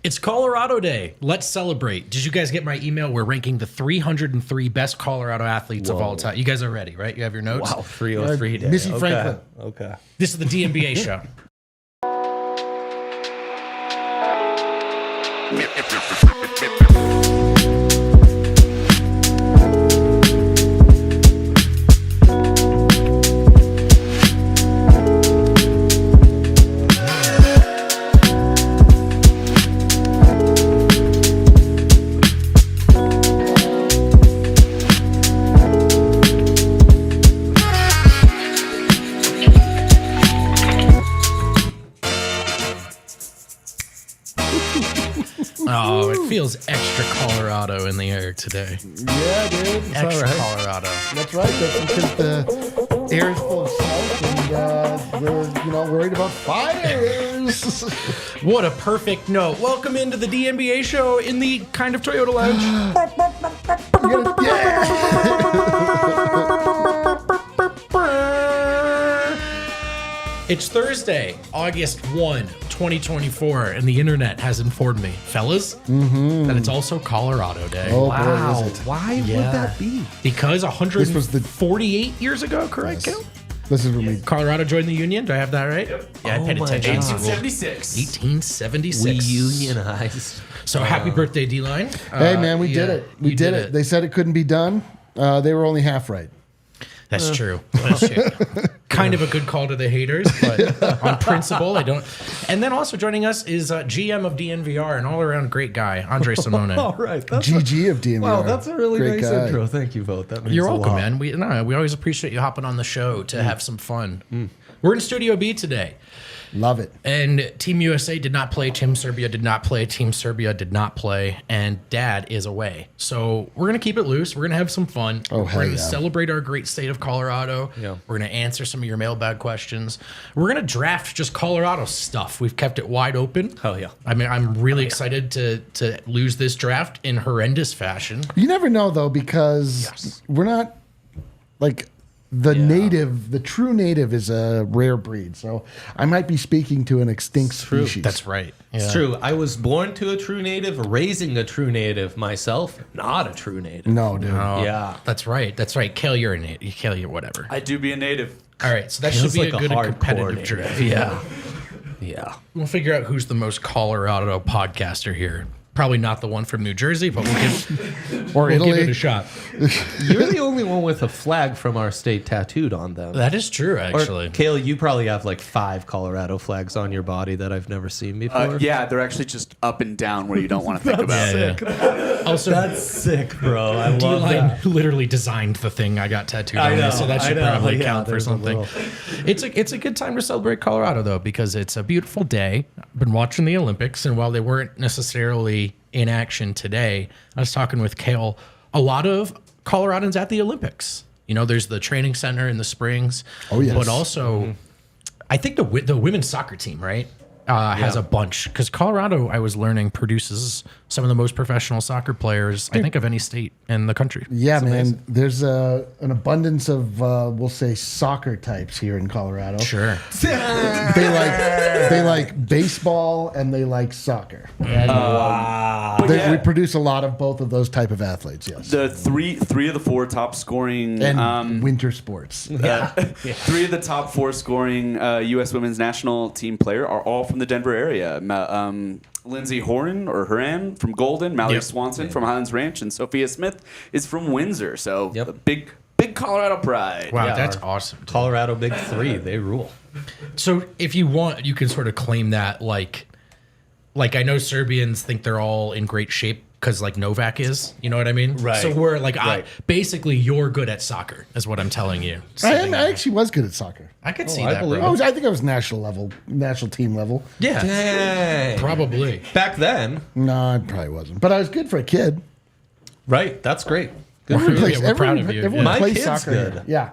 It's Colorado Day. Let's celebrate. Did you guys get my email? We're ranking the 303 best Colorado athletes of all time. You guys are ready, right? You have your notes? Wow, 303 Day. Missy Franklin. Okay. This is the DNVR show. Oh, it feels extra Colorado in the air today. Yeah, dude. It's Extra all right. Colorado. That's right. That's because the air is full of smoke and we're worried about fires. What a perfect note. Welcome into the DNVR show in the kind of Toyota Lounge. It's Thursday, August 1, 2024, and the internet has informed me, fellas, that it's also Colorado Day. Oh, boy, is it. Why would that be? Because This was the 148 years ago, correct, Yes. Kel? This is when we. Colorado joined the Union. Do I have that right? Yep. Yeah, I paid Oh my attention. God. 1876. 1876. We unionized. So happy birthday, D-Line. Hey, man, we did it. We you did it. They said it couldn't be done. They were only half right. That's true. That's true. Kind of a good call to the haters, but on principle, I don't. And then also joining us is GM of DNVR, an all-around great guy, Andre Simone. All right. That's GG of DNVR. wow, that's a really Great nice guy. intro. Thank you, Vogt. That means You're a welcome, lot. man. We always appreciate you hopping on the show to have some fun. We're in Studio B today. Love it. And Team USA did not play. Team Serbia did not play. Team Serbia did not play. And Dad is away. So we're going to keep it loose. We're going to have some fun. Oh, we're hell going to yeah. celebrate our great state of Colorado. Yeah. We're going to answer some of your mailbag questions. We're going to draft just Colorado stuff. We've kept it wide open. Hell yeah. I mean, I'm really excited to lose this draft in horrendous fashion. You never know, though, because we're not like the true native is a rare breed. So I might be speaking to an extinct species. That's right. It's true. I was born to a true native, raising a true native myself, not a true native. No, dude. Oh, Yeah. That's right. That's right. Kale, you're a native. Kale, you're whatever. I do be a native. All right. So that Feels should be like a good hardcore competitive native. draft. Yeah. Yeah. We'll figure out who's the most Colorado podcaster here. Probably not the one from New Jersey, but we'll give, Or we'll give it Italy. a shot. You're the only one with a flag from our state tattooed on them. That is true, actually. Or, Kale, you probably have like 5 Colorado flags on your body that I've never seen before. Yeah, they're actually just up and down where you don't want to think about. Yeah. Also, That's sick, bro. I love D-Line that. literally designed the thing I got tattooed I on me, know, so that should I know. probably Yeah, count for there's a something. little- It's a good time to celebrate Colorado, though, because it's a beautiful day. I've been watching the Olympics, and while they weren't necessarily in action today, I was talking with Kale. A lot of Coloradans at the Olympics. You know, there's the training center in the Springs. Oh, yes. But also, I think the women's soccer team, right, has a bunch. Because Colorado, I was learning, produces some of the most professional soccer players, I think, of any state in the country. Yeah, man. There's an abundance of, we'll say, soccer types here in Colorado. Sure. They like baseball and they like soccer. And we produce a lot of both of those type of athletes. Yes. The three of the 4 top scoring And winter sports. 3 of the top 4 scoring U.S. women's national team player are all from the Denver area. Lindsay Horan from Golden, Mallory Yep. Swanson from Highlands Ranch, and Sophia Smith is from Windsor. So Yep. a big Colorado pride. Wow, Yeah, that's our awesome. Colorado Big 3, they rule. So if you want, you can sort of claim that, like I know Serbians think they're all in great shape because like Novak is, you know what I mean? Right. So we're like, Right. basically you're good at soccer is what I'm telling you. I actually was good at soccer. I could see I that, believe bro. I think I was national team level. Yeah, Dang. probably. Back then, No, I probably wasn't. But I was good for a kid. right? That's great. Good for Everyone you. plays, we're proud of you. everyone My plays kid's soccer good. here. Yeah.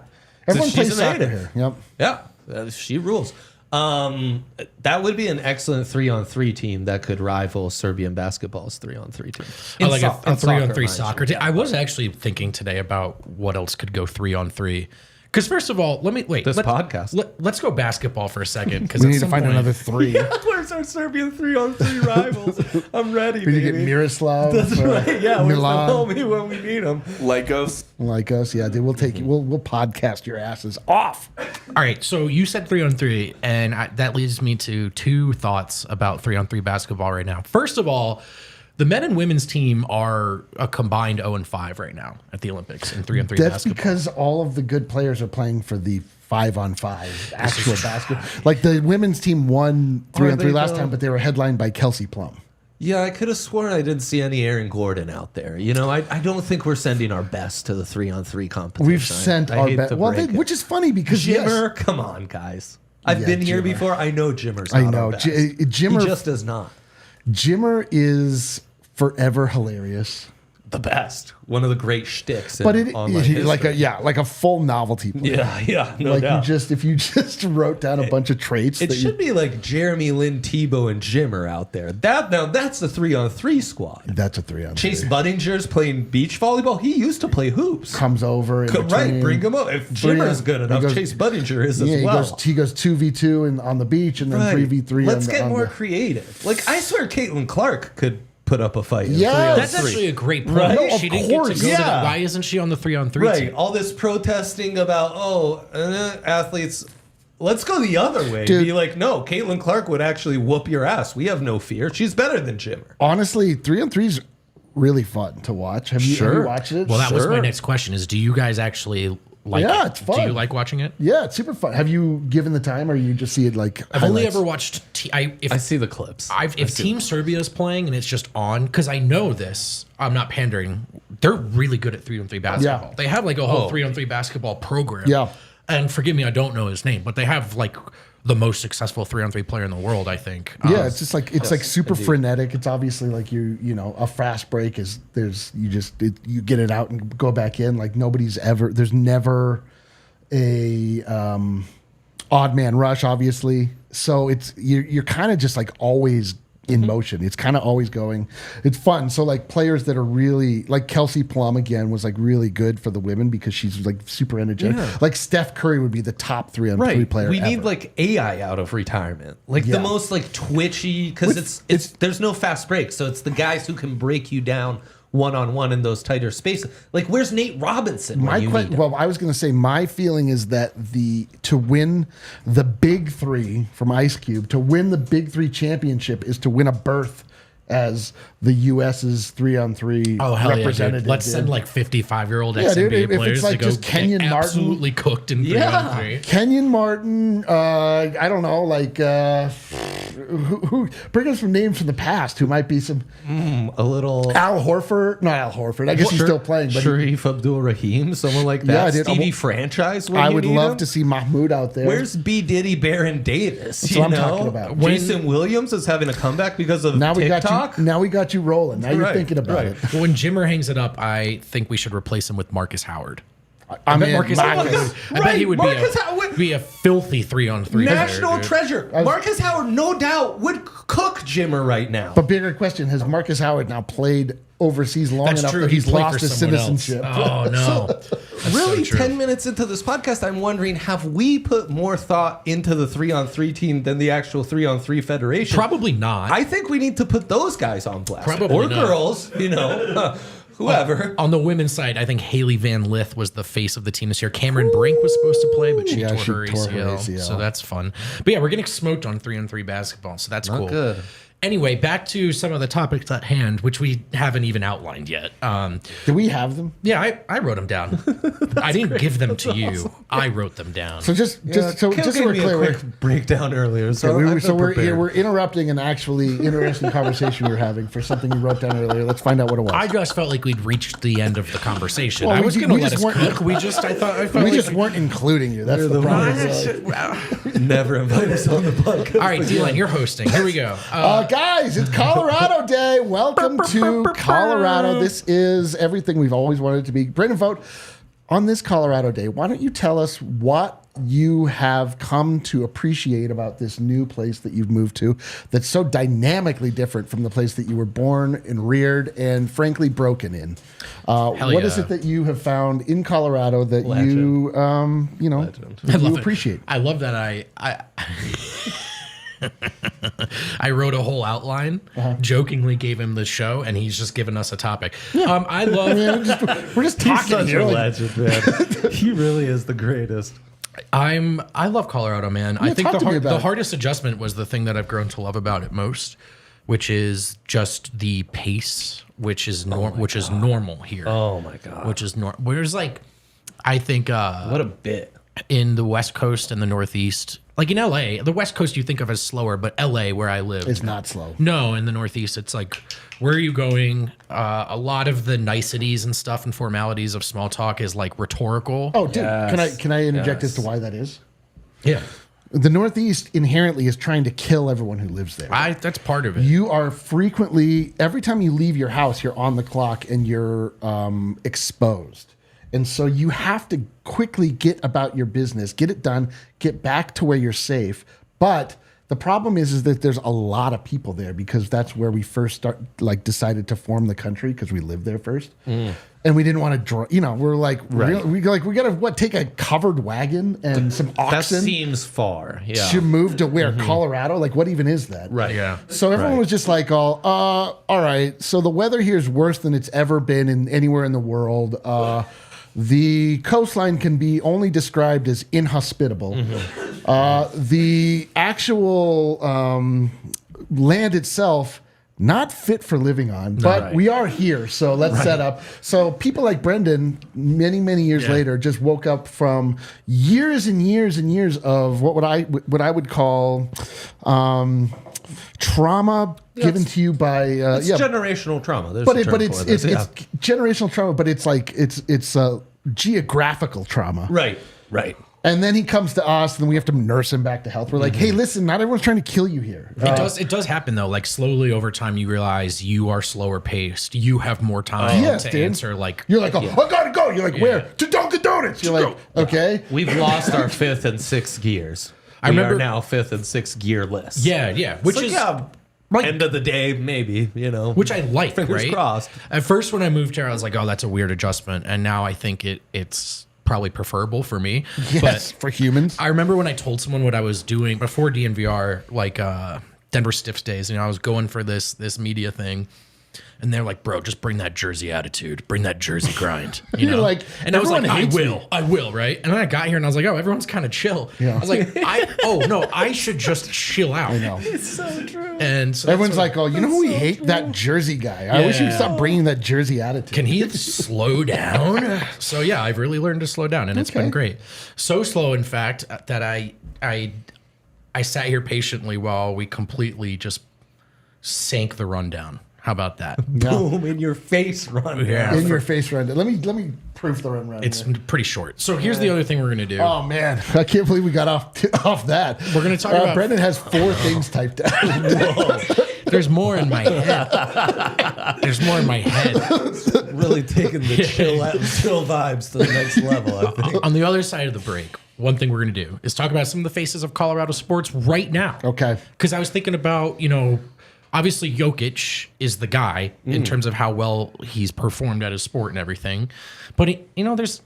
Everyone she's plays a soccer native. here. Yep. Yeah, she rules. That would be an excellent 3-on-3 team that could rival Serbian basketball's 3-on-3 team. I like a in 3-on-3 mind you. soccer team. I was actually thinking today about what else could go 3-on-3. Because first of all, This podcast. Let's go basketball for a second. Because We need to find another 3. Where's our Serbian 3-on-3 rivals? I'm ready, We need to get Miroslav. That's right. Yeah, where's the Milan. homie when we need him? Lycos. Like us, yeah, dude. We'll take you. We'll podcast your asses off. All right, so you said 3-on-3, and that leads me to 2 thoughts about 3-on-3 basketball right now. First of all, the men and women's team are a combined 0-5 right now at the Olympics in 3-on-3 That's basketball. because all of the good players are playing for the 5-on-5 actual basketball. Like the women's team won 3-on-3 last time, but they were headlined by Kelsey Plum. Yeah, I could have sworn I didn't see any Aaron Gordon out there. You know, I don't think we're sending our best to the 3-on-3 competition. We've sent I our hate best, to well, break it. which is funny because Jimmer, come on, guys. I've Yeah, been here Jimmer. before. I know Jimmer's I not know our best. Jimmer. He just does not. Jimmer is forever hilarious, The best. One of the great shticks in but it online like history. like a full novelty player. Yeah, no like doubt. if you just wrote down a bunch of traits. It that should be like Jeremy Lin, Tebow, and Jimmer out there. That's the 3-on-3 squad. That's a 3-on-3. Chase Buddinger's playing beach volleyball. He used to play hoops. comes over. In Right, between. bring him up. If Jimmer's good He enough, goes- Chase Budinger is Yeah, as well. he goes 2v2 on the beach and then Right. 3v3. Let's on get on more the, creative. Like, I swear Caitlin Clark could put up a fight. in Yeah. 3-on-3. That's actually a great point. Right? No, of She didn't get course, to go to yeah. that. Why isn't she on the 3-on-3 Right. team? All this protesting about, athletes. Let's go the other way. Dude. Be like, no, Caitlin Clark would actually whoop your ass. We have no fear. She's better than Jimmer. honestly, 3-on-3's really fun to watch. Have you Sure. watched it? Well, that was my Sure. next question: is do you guys actually like Yeah, it? it's fun. Do you like watching it? Yeah, it's super fun. Have you given the time, or you just see it like? I've only highlights? ever watched. I see the clips. If Team Serbia is playing and it's just on, because I know this, I'm not pandering. They're really good at 3-on-3 basketball. Yeah. They have like a whole Oh. 3-on-3 basketball program. Yeah. And forgive me, I don't know his name, but they have like the most successful 3-on-3 player in the world, I think. Yeah, it's just like like super frenetic. It's obviously like you know a fast break is you get it out and go back in. Like there's never a odd man rush, obviously. So you're kind of just like always in motion. It's kind of always going. It's fun. So like players that are really like Kelsey Plum again was like really good for the women because she's like super energetic. Yeah. Like Steph Curry would be the top 3-on-3 player. We need ever. like AI out of retirement, like Yeah. the most like twitchy because it's there's no fast breaks, so it's the guys who can break you down one-on-one in those tighter spaces. Like, where's Nate Robinson? When you need him? Well, I was going to say my feeling is that to win the Big Three from Ice Cube, to win the Big Three championship is to win a berth as the U.S.'s 3-on-3 Oh, hell yeah, representative. dude. Let's dude. send like 55-year-old Yeah, dude, ex-NBA if it's players like to go just Kenyon get Martin- absolutely cooked in 3-on-3. Kenyon Martin, I don't know, like who bring us some names from the past who might be some A little Al Horford, not Al Horford. I guess he's still playing, but Sharif Abdul Rahim, someone like Yeah, that. dude, Stevie Franchise. When I you would need love him. to see Mahmoud out there. Where's B Diddy Baron Davis? That's you what I'm know? talking about. Jason Williams is having a comeback because of now we TikTok. got you rolling. Now you're Right, thinking about right. it. When Jimmer hangs it up, I think we should replace him with Marcus Howard. I bet mean, Marcus Howard. I bet he would Marcus Howard- be a filthy 3-on-3 National player, dude. treasure. Marcus Howard, no doubt, would cook Jimmer right now. But bigger question: has Marcus Howard now played overseas long That's enough true. that He he's played lost for his someone else. citizenship? Oh no! That's Really, so true. 10 minutes into this podcast, I'm wondering, have we put more thought into the 3-on-3 team than the actual 3-on-3 federation? Probably not. I think we need to put those guys on blast. Probably or not. girls, you know, whoever. On the women's side, I think Haley Van Lith was the face of the team this year. Cameron Brink was supposed to play, but she Yeah, tore she her tore her ACL, ACL. so that's fun. But yeah, we're getting smoked on 3-on-3 basketball, so that's cool. good. Anyway, back to some of the topics at hand, which we haven't even outlined yet. Do we have them? Yeah, I wrote them down. I didn't give them to you. I wrote them down. So just so Kale we're gave me clear, a quick breakdown earlier, so we're interrupting an actually interesting conversation we were having for something you wrote down earlier. Let's find out what it was. I just felt like we'd reached the end of the conversation. Well, I we was ju- going to we let just us weren't- cook. I felt we like just weren't including you. That's the problem. never invite us on the podcast. All right, D-Line, you're hosting. Here we go. Guys, it's Colorado Day. Welcome to Colorado. This is everything we've always wanted it to be. Brandon Vogt, on this Colorado Day, why don't you tell us what you have come to appreciate about this new place that you've moved to that's so dynamically different from the place that you were born and reared and frankly broken in? What is it that you have found in Colorado that you appreciate? I love that I wrote a whole outline, jokingly gave him the show, and he's just given us a topic. I love. We're just He's talking such here. a Like, legend, man. He really is the greatest. I love Colorado, man. I think talk to me about the it. hardest adjustment was the thing that I've grown to love about it most, which is just the pace, which is normal here. Oh my god. Which is normal. Whereas, like, I think What a bit. in the West Coast and the Northeast, like in LA, the West Coast you think of as slower, but LA, where I live, it's not slow. no, in the Northeast, it's like, where are you going? A lot of the niceties and stuff and formalities of small talk is like rhetorical. Oh, dude, Yes. can I interject Yes. as to why that is? yeah. The Northeast inherently is trying to kill everyone who lives there. That's part of it. You are frequently, every time you leave your house, you're on the clock and you're exposed. And so you have to quickly get about your business, get it done, get back to where you're safe. But the problem is that there's a lot of people there because that's where we first decided to form the country because we lived there first. And we didn't want to draw, we're like, we gotta take a covered wagon and some That oxen seems far. Yeah. to move to where Colorado? Like, what even is that? Right. Yeah. So everyone was just like, all right. So the weather here is worse than it's ever been in anywhere in the world. The coastline can be only described as inhospitable. The actual land itself, not fit for living on, but Right. we are here. So let's set up. So people like Brendan, many, many years later, just woke up from years and years and years of what I would call trauma given to you by It's generational trauma. There's but a term it's for this, yeah. generational trauma, but it's like it's geographical trauma. Right. And then he comes to us, and then we have to nurse him back to health. We're like, hey, listen, not everyone's trying to kill you here. It does happen though. Like slowly over time, you realize you are slower paced. You have more time Yes, to dude. answer. Like You're like, I gotta go. You're like, where? To Dunkin' Donuts. You're like, okay. We've lost our fifth and sixth gears. We remember- are now fifth and sixth gearless. yeah, which Like, is like, end of the day, maybe, which I like. Fingers right? crossed. At first, when I moved here, I was like, oh, that's a weird adjustment, and now I think it's probably preferable for me. Yes, for humans. I remember when I told someone what I was doing before DNVR, like Denver Stiffs days. I was going for this media thing, and they're like, "Bro, just bring that Jersey attitude, bring that Jersey grind." You're like, and I was like, everyone hates I will, right? And then I got here and I was like, "Oh, everyone's kind of chill." Yeah. I was like, I should just chill out." I know. It's so true. And so Everyone's like, oh, you know who we hate? That Jersey guy. I wish he'd Yeah. stop bringing that Jersey attitude. can he slow down? So yeah, I've really learned to slow down, and it's been great. So slow, in fact, that I sat here patiently while we completely just sank the rundown. How about that? Boom in your face, run. Yeah. In your face run. Let me proof the run. It's pretty short. So here's the other thing we're gonna do. Oh man, I can't believe we got off that. We're gonna talk about- Brendan has 4 things typed out. There's more in my head. There's more in my head. Really taking the chill vibes to the next level, I think. On the other side of the break, one thing we're gonna do is talk about some of the faces of Colorado sports right now. Okay. Because I was thinking about, obviously Jokic is the guy in terms of how well he's performed at his sport and everything. But, there's,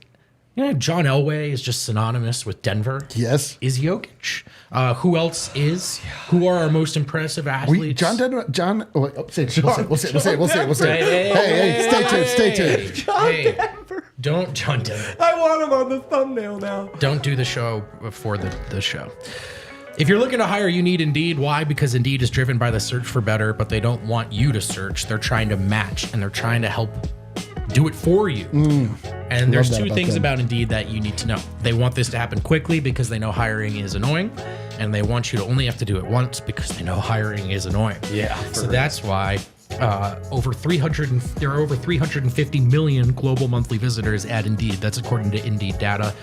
John Elway is just synonymous with Denver. Yes. Is Jokic. Who else is? Who are our most impressive athletes? Say it. We'll say it. Hey, stay tuned. Hey, don't, John Denver. I want him on the thumbnail now. Don't do the show before the show. If you're looking to hire, you need Indeed. Why? Because Indeed is driven by the search for better, but they don't want you to search. They're trying to match, and they're trying to help do it for you. And there's that 2 about things them. about Indeed that you need to know. They want this to happen quickly because they know hiring is annoying, and they want you to only have to do it once because they know hiring is annoying. Yeah. So that's why there are over 350 million global monthly visitors at Indeed. That's according to Indeed data.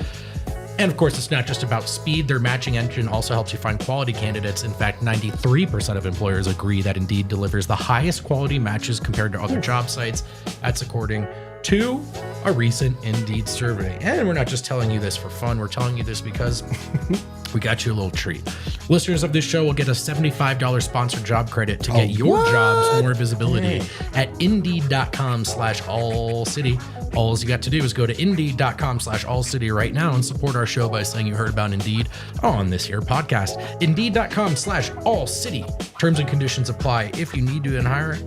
And of course, it's not just about speed. Their matching engine also helps you find quality candidates. In fact, 93% of employers agree that Indeed delivers the highest quality matches compared to other job sites. That's according to a recent Indeed survey. And we're not just telling you this for fun. We're telling you this because we got you a little treat. Listeners of this show will get a $75 sponsored job credit to get your jobs more visibility at Indeed.com/AllCity. All you got to do is go to Indeed.com/AllCity right now and support our show by saying you heard about Indeed on this here podcast. Indeed.com/AllCity. Terms and conditions apply. If you need to hire,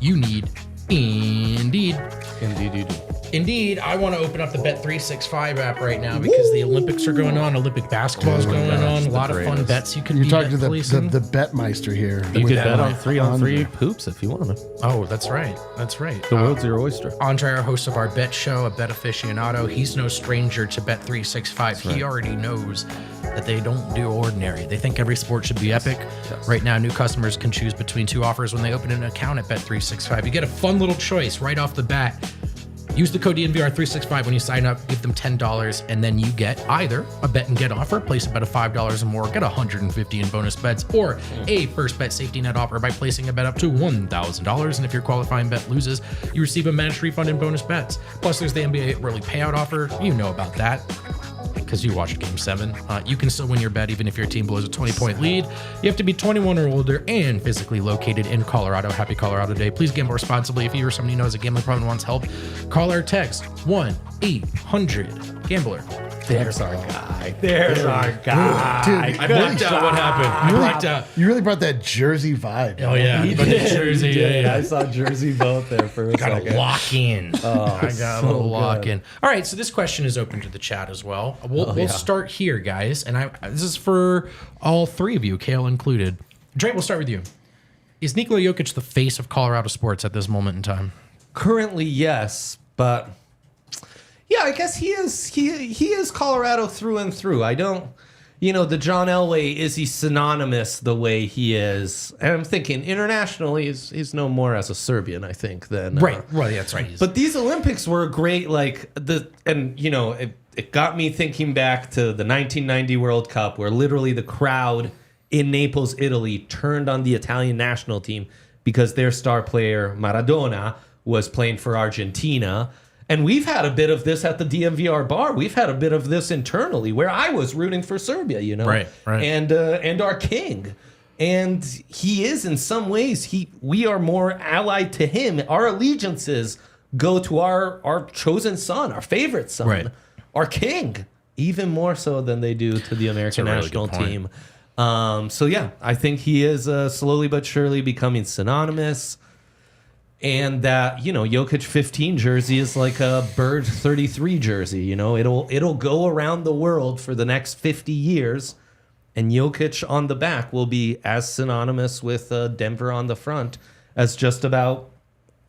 you need Indeed. Indeed, you do. Indeed, I want to open up the Bet365 app right now because the Olympics are going on. Olympic basketball is going on. A lot of fun bets you can You're be talking to the placing. Betmeister here. You with could bet on that 3-on-3 under. hoops if you want to. Oh, that's right. That's right. The world's your oyster. Andre, our host of our bet show, a bet aficionado, he's no stranger to Bet365. He already knows that they don't do ordinary. They think every sport should be epic. Yes. Right now, new customers can choose between 2 offers when they open an account at Bet365. You get a fun little choice right off the bat. Use the code DNVR365 when you sign up, give them $10, and then you get either a bet and get offer, place a bet of $5 or more, get $150 in bonus bets, or a first bet safety net offer by placing a bet up to $1,000. And if your qualifying bet loses, you receive a match refund and bonus bets. Plus, there's the NBA early payout offer. You know about that because you watched Game 7. You can still win your bet even if your team blows a 20-point lead. You have to be 21 or older and physically located in Colorado. Happy Colorado Day. Please gamble responsibly. If you or somebody knows a gambling problem and wants help, call or text 1-800-GAMBLER. There's our guy. There's our guy. Dude, I blacked out what happened. I blacked out. You really brought that Jersey vibe. Oh, yeah. He But the did. Jersey, He did. yeah. I saw Jersey both there for a Got second. a lock in. I got a little lock good. in. All right, so this question is open to the chat as well. We'll start here, guys, and this is for all 3 of you, Kale included. Dre, we'll start with you. Is Nikola Jokic the face of Colorado sports at this moment in time? Currently, yes, but yeah, I guess he is. He is Colorado through and through. I don't, the John Elway, is he synonymous the way he is? And I'm thinking internationally, he's no more as a Serbian, I think, than Right, that's right. But these Olympics were great. It got me thinking back to the 1990 World Cup, where literally the crowd in Naples, Italy, turned on the Italian national team because their star player Maradona was playing for Argentina. And we've had a bit of this at the DNVR bar. We've had a bit of this internally, where I was rooting for Serbia, Right. and our king. And he is, in some ways, we are more allied to him. Our allegiances go to our chosen son, our favorite son, Right. our king, even more so than they do to the American really national good point. team. So yeah, I think he is slowly but surely becoming synonymous. And that, Jokic 15 jersey is like a Bird 33 jersey. It'll go around the world for the next 50 years, and Jokic on the back will be as synonymous with Denver on the front as just about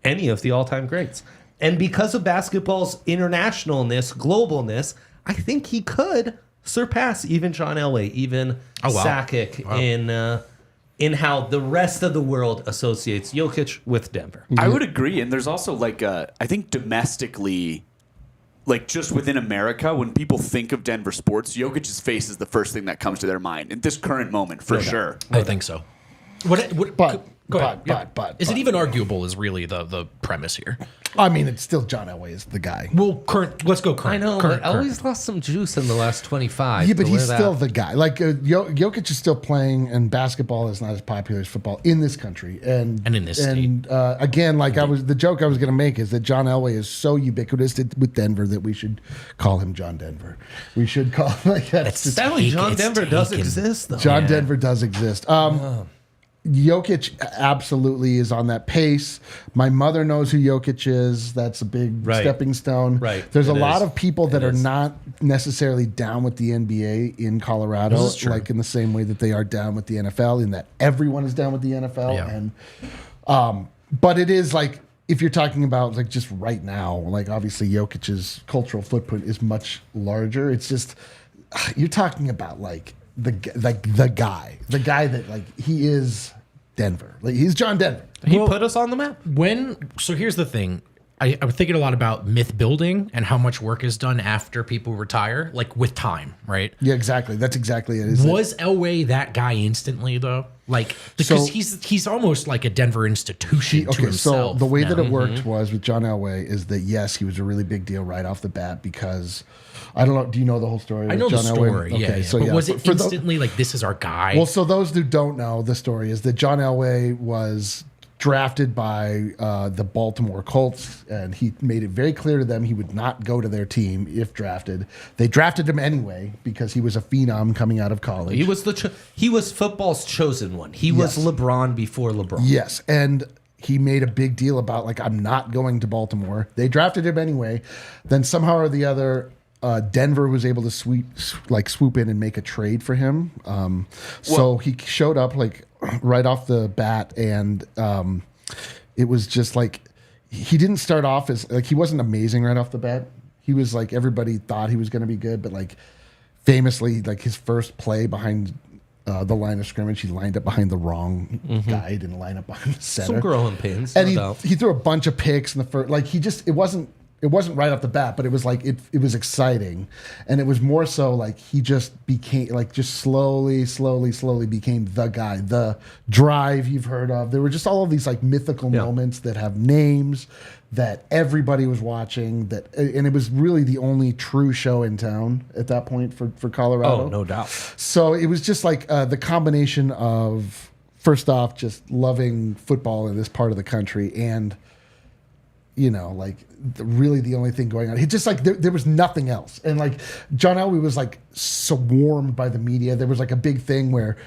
any of the all-time greats. And because of basketball's internationalness, globalness, I think he could surpass even John Elway, even Sakic in how the rest of the world associates Jokic with Denver. I would agree. And there's also I think domestically, just within America, when people think of Denver sports, Jokic's face is the first thing that comes to their mind at this current moment, for sure. I think so. What, go ahead. But Is it even arguable is really the premise here? I mean, it's still John Elway is the guy. Well, let's go current. I know, current, but Elway's lost some juice in the last 25. Yeah, but to he's where still that- the guy. Jokic is still playing, and basketball is not as popular as football in this country. And in this state. Again, the joke I was going to make is that John Elway is so ubiquitous with Denver that we should call him John Denver. We should call that's just, Sadly, John It's Denver does taken. exist, though. John Denver does exist. Jokic absolutely is on that pace. My mother knows who Jokic is. That's a big Right. stepping stone. Right. There's a It lot is. of people that It are is. not necessarily down with the NBA in Colorado, This is true. like in the same way that they are down with the NFL, in that everyone is down with the NFL. Yeah. And but it is if you're talking about just right now, obviously Jokic's cultural footprint is much larger. It's just you're talking about the guy that he is Denver. He's John Denver. He put us on the map. So here's the thing. I'm thinking a lot about myth building and how much work is done after people retire, like with time, right? Yeah, exactly. That's exactly it. Was Elway that guy instantly though? Like because he's almost like a Denver institution to himself. So the way now. that it worked was with John Elway is that yes, he was a really big deal right off the bat because I don't know. Do you know the whole story? I know John the story. Elway? Yeah, Okay, yeah. so but was it instantly like this is our guy? Well, so those who don't know the story is that John Elway was drafted by the Baltimore Colts, and he made it very clear to them he would not go to their team if drafted. They drafted him anyway because he was a phenom coming out of college. He was football's chosen one. He was LeBron before LeBron. Yes, and he made a big deal about like I'm not going to Baltimore. They drafted him anyway. Then somehow or the other, Denver was able to swoop in and make a trade for him. So he showed up like right off the bat, and it was just like he didn't start off as like he wasn't amazing right off the bat. He was like everybody thought he was going to be good, but like famously, like his first play behind the line of scrimmage, he lined up behind the wrong guy, didn't line up behind the center. Some growing pains, and no doubt. he threw a bunch of picks in the first. Like he just it wasn't right off the bat, but it was like it was exciting, and it was more so like he just became like just slowly became the guy, the drive you've heard of. There were just all of these like mythical moments that have names that everybody was watching. And it was really the only true show in town at that point for Colorado. Oh, no doubt. So it was just like the combination of first off just loving football in this part of the country and. Like really the only thing going on. He just like there was nothing else, and like John Elway was like swarmed by the media. There was like a big thing where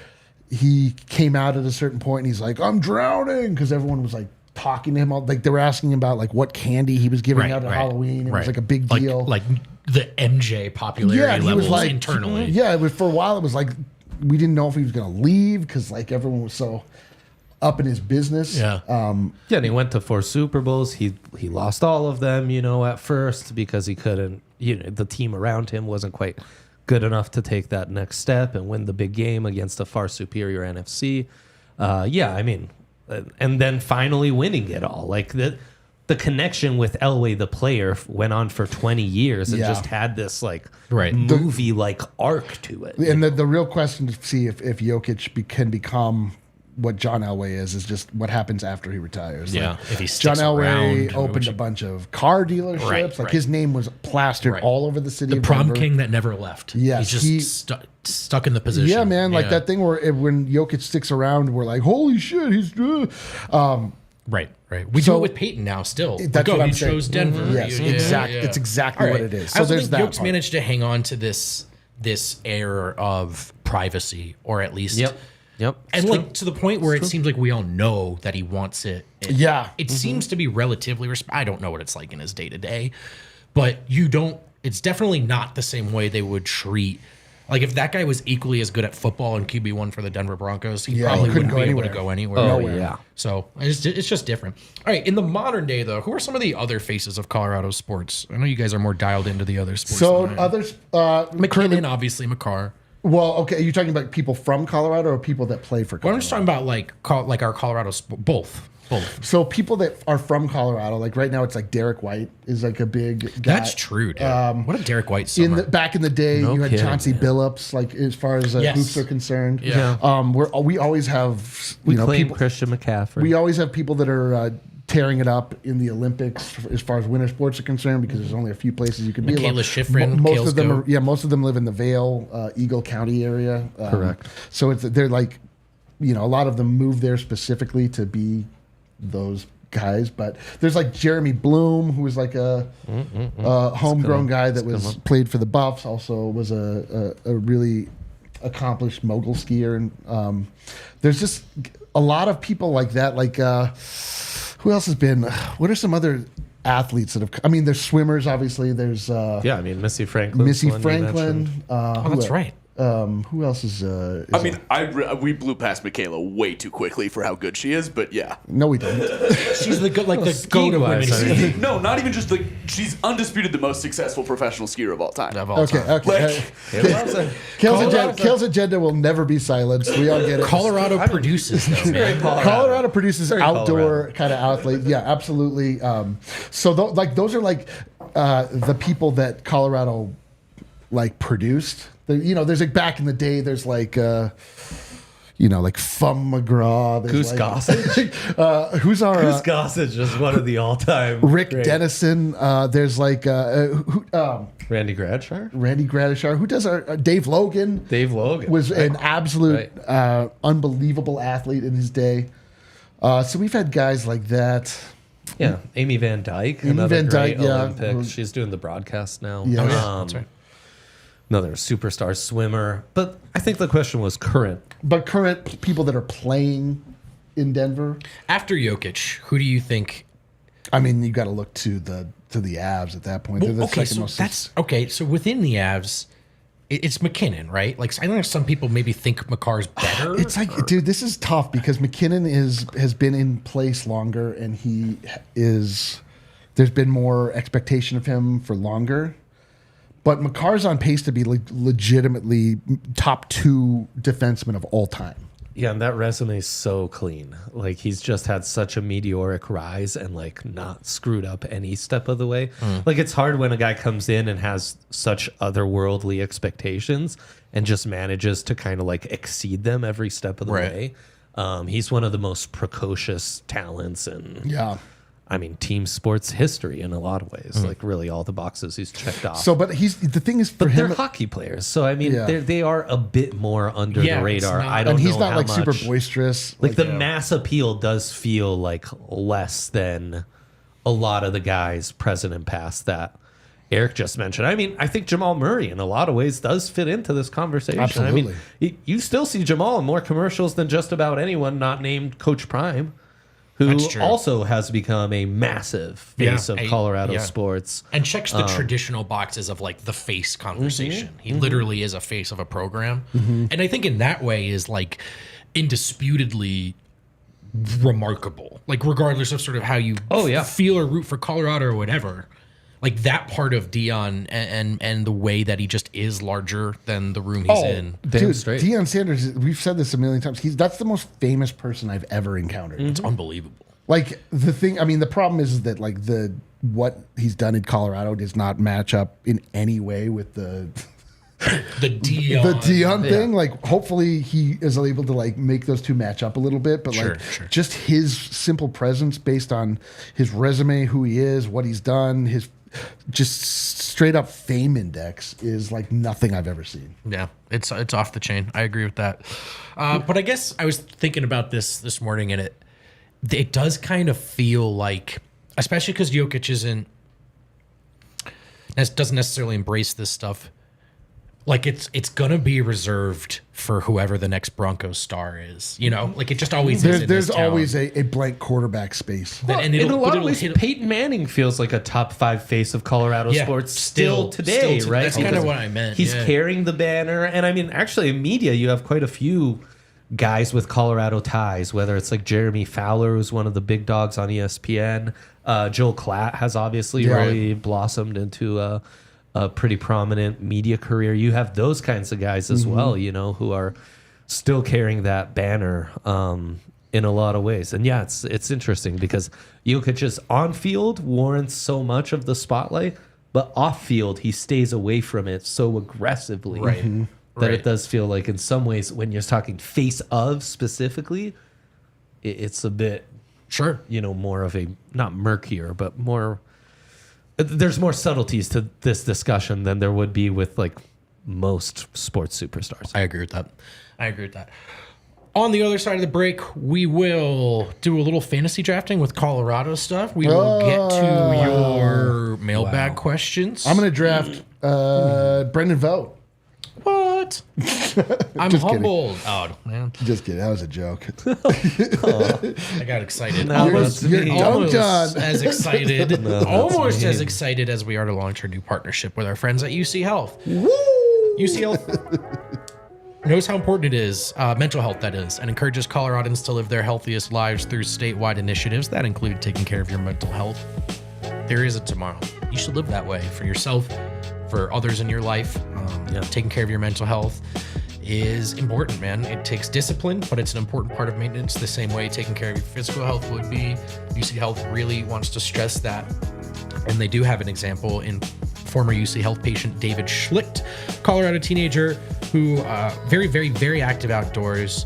he came out at a certain point and he's like, "I'm drowning," because everyone was like talking to him. Like they were asking him about like what candy he was giving out at Halloween. It was like a big deal, like the MJ popularity levels like, internally. Yeah, it was for a while. It was like we didn't know if he was going to leave because like everyone was so up in his business. Yeah. And he went to 4 Super Bowls. He lost all of them, at first because he couldn't, the team around him wasn't quite good enough to take that next step and win the big game against a far superior NFC. And then finally winning it all. Like the connection with Elway, the player, went on for 20 years and just had this like movie like arc to it. And the real question to see if Jokic can become what John Elway is just what happens after he retires. Yeah, like, if he John sticks Elway around, opened a bunch of car dealerships. Like his name was plastered all over the city. The prom king that never left. Yeah, he's just stuck in the position. Yeah, man, like that thing where when Jokic sticks around, we're like, holy shit, he's. Right. We do it with Peyton now. Still, that's what I'm he chose saying. Denver. Yes, exactly. It's exactly what it is. So there's that. Jokic managed to hang on to this air of privacy, or at least. Yep. And like to the point where it seems like we all know that he wants it. It seems to be relatively I don't know what it's like in his day to day, but it's definitely not the same way they would treat. Like if that guy was equally as good at football and QB1 for the Denver Broncos, he probably wouldn't be able to go anywhere. Oh, yeah. So it's just different. All right. In the modern day, though, who are some of the other faces of Colorado sports? I know you guys are more dialed into the other sports. So others, McKinnon, obviously, McCarr. Well, okay. Are you talking about people from Colorado or people that play for Colorado? Well, I'm just talking about like our Colorado both. So people that are from Colorado, like right now, it's like Derek White is like a big guy. That's true, dude. What a Derek White summer. Back in the day, you had kidding, Chauncey Billups, like as far as hoops are concerned. Yeah. We always have We claim people. Christian McCaffrey. We always have people that are tearing it up in the Olympics as far as winter sports are concerned because there's only a few places you can be. Michaela Schifrin, most of them, most of them live in the Vail, Eagle County area. Correct. So they're like, a lot of them move there specifically to be those guys. But there's like Jeremy Bloom, who was like a homegrown guy that was played for the Buffs. Also was a really accomplished mogul skier, and there's just a lot of people like that. Like who else has been? What are some other athletes that have? There's swimmers, obviously. There's Missy Franklin. Missy Franklin. Oh, that's right. Who else is? I mean, we blew past Michaela way too quickly for how good she is, but yeah. No, we don't. She's the goat of women. No, not even just she's undisputed the most successful professional skier of all time. Okay. Kale's agenda will never be silenced. We all get it. Colorado produces, though, man. Colorado produces outdoor kind of athlete. Yeah, absolutely. So those are like the people that Colorado like produced. There's like back in the day. There's like like Fum McGraw. Goose Gossage. Who's our Goose Gossage is one of the all-time. Rick Dennison. There's like Randy Gradishar. Randy Gradishar. Who does our Dave Logan? Dave Logan was an absolute unbelievable athlete in his day. So we've had guys like that. Yeah, Amy Van Dyke, another great Olympic. She's doing the broadcast now. Yeah. That's right. Another superstar swimmer. But I think the question was current. But current people that are playing in Denver. After Jokic, who do you think? I mean, you got to look to the Avs at that point. They're the second most. So within the Avs, it's McKinnon, right? Like I think some people maybe think Makar's better. It's like, dude, this is tough because McKinnon has been in place longer, and there's been more expectation of him for longer. But Makar's on pace to be legitimately top 2 defenseman of all time. Yeah, and that resume is so clean. Like he's just had such a meteoric rise and like not screwed up any step of the way. Like it's hard when a guy comes in and has such otherworldly expectations and just manages to kind of like exceed them every step of the way. He's one of the most precocious talents and I mean, team sports history in a lot of ways. Like really all the boxes he's checked off. So, but the thing is for him, they're hockey players. So I mean, they are a bit more under the radar. I don't know. And he's not how like much. super boisterous. Like the mass appeal does feel like less than a lot of the guys present and past that Eric just mentioned. I mean, I think Jamal Murray in a lot of ways does fit into this conversation. Absolutely. I mean, you still see Jamal in more commercials than just about anyone not named Coach Prime, who also has become a massive face of Colorado sports. And checks the traditional boxes of like the face conversation. He literally is a face of a program. And I think in that way is like indisputably remarkable. Like regardless of sort of how you feel or root for Colorado or whatever. Like that part of Dion and the way that he just is larger than the room he's in. Dude, Deion Sanders, we've said this a million times. That's the most famous person I've ever encountered. It's unbelievable. Like the problem is that like what he's done in Colorado does not match up in any way with the Dion thing. Like hopefully he is able to like make those two match up a little bit, but just his simple presence based on his resume, who he is, what he's done, his just straight up fame index is like nothing I've ever seen. Yeah, it's off the chain. I agree with that. But I guess I was thinking about this morning, and it does kind of feel like, especially because Jokic doesn't necessarily embrace this stuff. Like it's gonna be reserved for whoever the next Broncos star is, Like it just always is. There's always a blank quarterback space. In a lot of ways, Peyton Manning feels like a top 5 face of Colorado sports still today, right? That's kind of what I meant. He's carrying the banner, and I mean, actually, in media, you have quite a few guys with Colorado ties. Whether it's like Jeremy Fowler, who's one of the big dogs on ESPN, Joel Klatt has obviously really blossomed into a pretty prominent media career. You have those kinds of guys as well, who are still carrying that banner in a lot of ways. And yeah, it's interesting because Jokic's on field warrants so much of the spotlight, but off field he stays away from it so aggressivily that it does feel like in some ways when you're talking face of specifically, it's a bit more of a not murkier, but more. There's more subtleties to this discussion than there would be with like most sports superstars. I agree with that. On the other side of the break, we will do a little fantasy drafting with Colorado stuff. We will get to your mailbag questions. I'm going to draft Brendan Vogt. What? I'm humbled. Oh, man. Just kidding. That was a joke. I got excited. You're almost done. as excited. Almost as excited as we are to launch our new partnership with our friends at UC Health. Woo! UC Health. knows how important it is, mental health that is, and encourages Coloradans to live their healthiest lives through statewide initiatives that include taking care of your mental health. There is a tomorrow. You should live that way for yourself, for others in your life. Taking care of your mental health is important, man. It takes discipline, but it's an important part of maintenance the same way taking care of your physical health would be. UC Health really wants to stress that. And they do have an example in former UC Health patient David Schlicht, Colorado teenager who very, very, very active outdoors.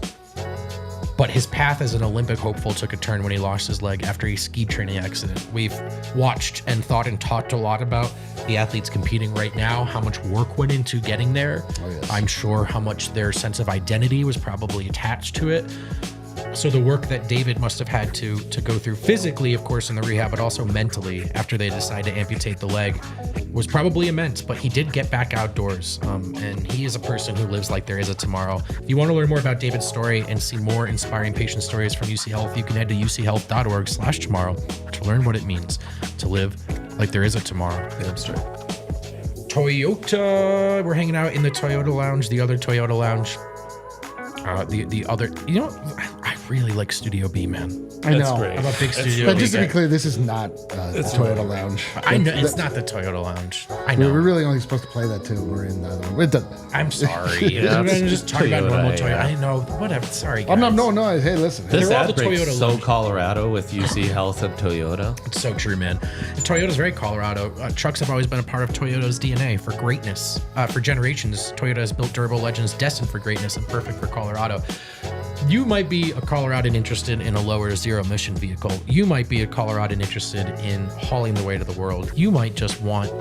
But his path as an Olympic hopeful took a turn when he lost his leg after a ski training accident. We've watched and thought and talked a lot about the athletes competing right now, how much work went into getting there. Oh, yes. I'm sure how much their sense of identity was probably attached to it. So the work that David must have had to go through physically, of course, in the rehab, but also mentally after they decided to amputate the leg was probably immense. But he did get back outdoors, and he is a person who lives like there is a tomorrow. If you want to learn more about David's story and see more inspiring patient stories from UC Health, you can head to uchealth.org/tomorrow to learn what it means to live like there is a tomorrow. Toyota, we're hanging out in the Toyota Lounge, the other Toyota Lounge. The other, I really like Studio B, man. I know. I'm a big Studio But B just to guy. be clear, this is not the Toyota Lounge. I know it's not the Toyota Lounge. I know. We're really only supposed to play that too. We're in the other one. It doesn't matter. I'm sorry. I'm just talking about normal Toyota. I know. Whatever. Sorry, guys. No. Hey, listen. This They're all ad the break's Toyota so lounge. Colorado with UC Health and Toyota. It's so true, man. Toyota's very Colorado. Trucks have always been a part of Toyota's DNA for greatness. For generations, Toyota has built durable legends destined for greatness and perfect for Colorado. You might be a Coloradan interested in a lower zero-emission vehicle. You might be a Coloradan interested in hauling the way to the world. You might just want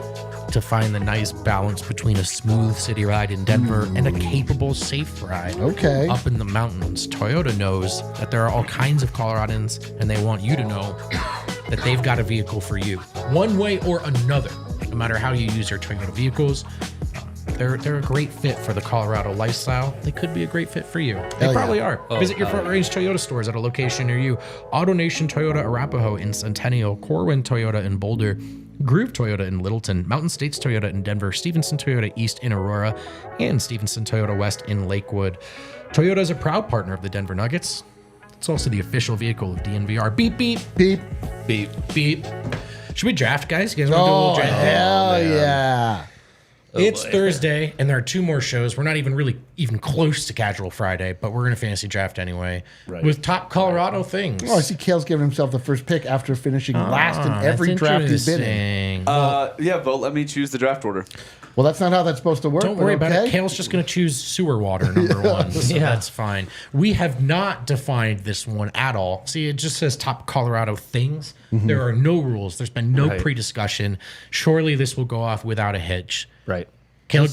to find the nice balance between a smooth city ride in Denver and a capable, safe ride up in the mountains. Toyota knows that there are all kinds of Coloradans, and they want you to know that they've got a vehicle for you, one way or another. No matter how you use your Toyota vehicles, they're a great fit for the Colorado lifestyle. They could be a great fit for you. They probably are. Visit your Front Range Toyota stores at a location near you. AutoNation Toyota Arapahoe in Centennial, Corwin Toyota in Boulder, Groove Toyota in Littleton, Mountain States Toyota in Denver, Stevenson Toyota East in Aurora, and Stevenson Toyota West in Lakewood. Toyota is a proud partner of the Denver Nuggets. It's also the official vehicle of DNVR. Beep, beep. Beep. Beep. Beep. Should we draft, guys? You guys want to do a little draft? Hell yeah. It's Thursday, and there are two more shows. We're not even close to Casual Friday, but we're going to fantasy draft anyway with top Colorado things. Oh, I see Kale's giving himself the first pick after finishing last in every draft he's been in. Vogt, let me choose the draft order. Well, that's not how that's supposed to work. Don't worry about it. Kale's just going to choose sewer water, number one. So that's fine. We have not defined this one at all. See, it just says top Colorado things. There are no rules. There's been no pre-discussion. Surely this will go off without a hitch. Right. Kale,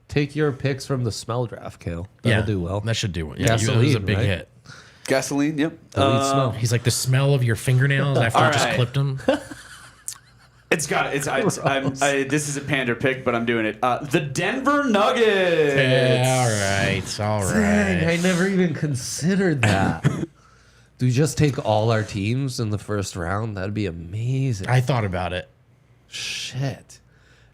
Take your picks from the smell draft, Kale. That'll do well. That should do well. Yeah, Gasoline, it was a big right? hit. Gasoline, yep. The lead smell. He's like the smell of your fingernails after you just right. clipped them. It's got it. This is a pander pick, but I'm doing it. The Denver Nuggets. Yeah, all right. Dang, I never even considered that. Do we just take all our teams in the first round? That'd be amazing. I thought about it. Shit.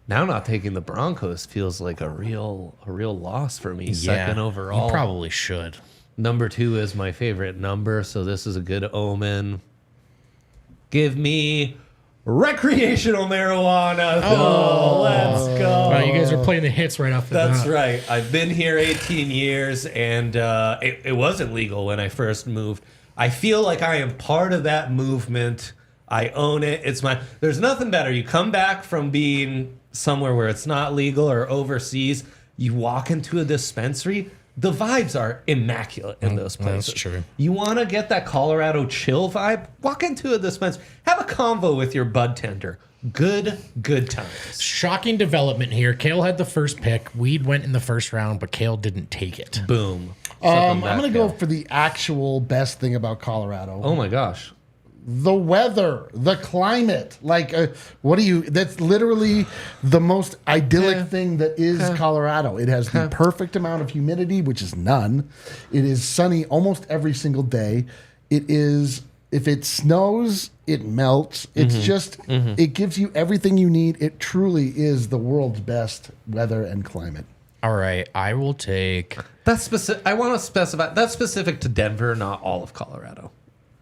Now not taking the Broncos feels like a real loss for me. Second overall. You probably should. Number 2 is my favorite number, so this is a good omen. Give me recreational marijuana. Oh, let's go. Wow, you guys are playing the hits right off the bat. That's right. I've been here 18 years, and it wasn't legal when I first moved. I feel like I am part of that movement. I own it. It's my. There's nothing better. You come back from being somewhere where it's not legal or overseas. You walk into a dispensary. The vibes are immaculate in those places. That's true. You want to get that Colorado chill vibe? Walk into a dispensary. Have a convo with your bud tender. Good times. Shocking development here. Kale had the first pick. Weed went in the first round, but Kale didn't take it. Boom. I'm going to go for the actual best thing about Colorado. Oh my gosh. The weather, the climate. Like, that's literally the most idyllic thing that is Colorado. It has the perfect amount of humidity, which is none. It is sunny almost every single day. It is, if it snows, it melts. It's just, it gives you everything you need. It truly is the world's best weather and climate. All right, I will take. That's specific. I want to specify that's specific to Denver, not all of Colorado.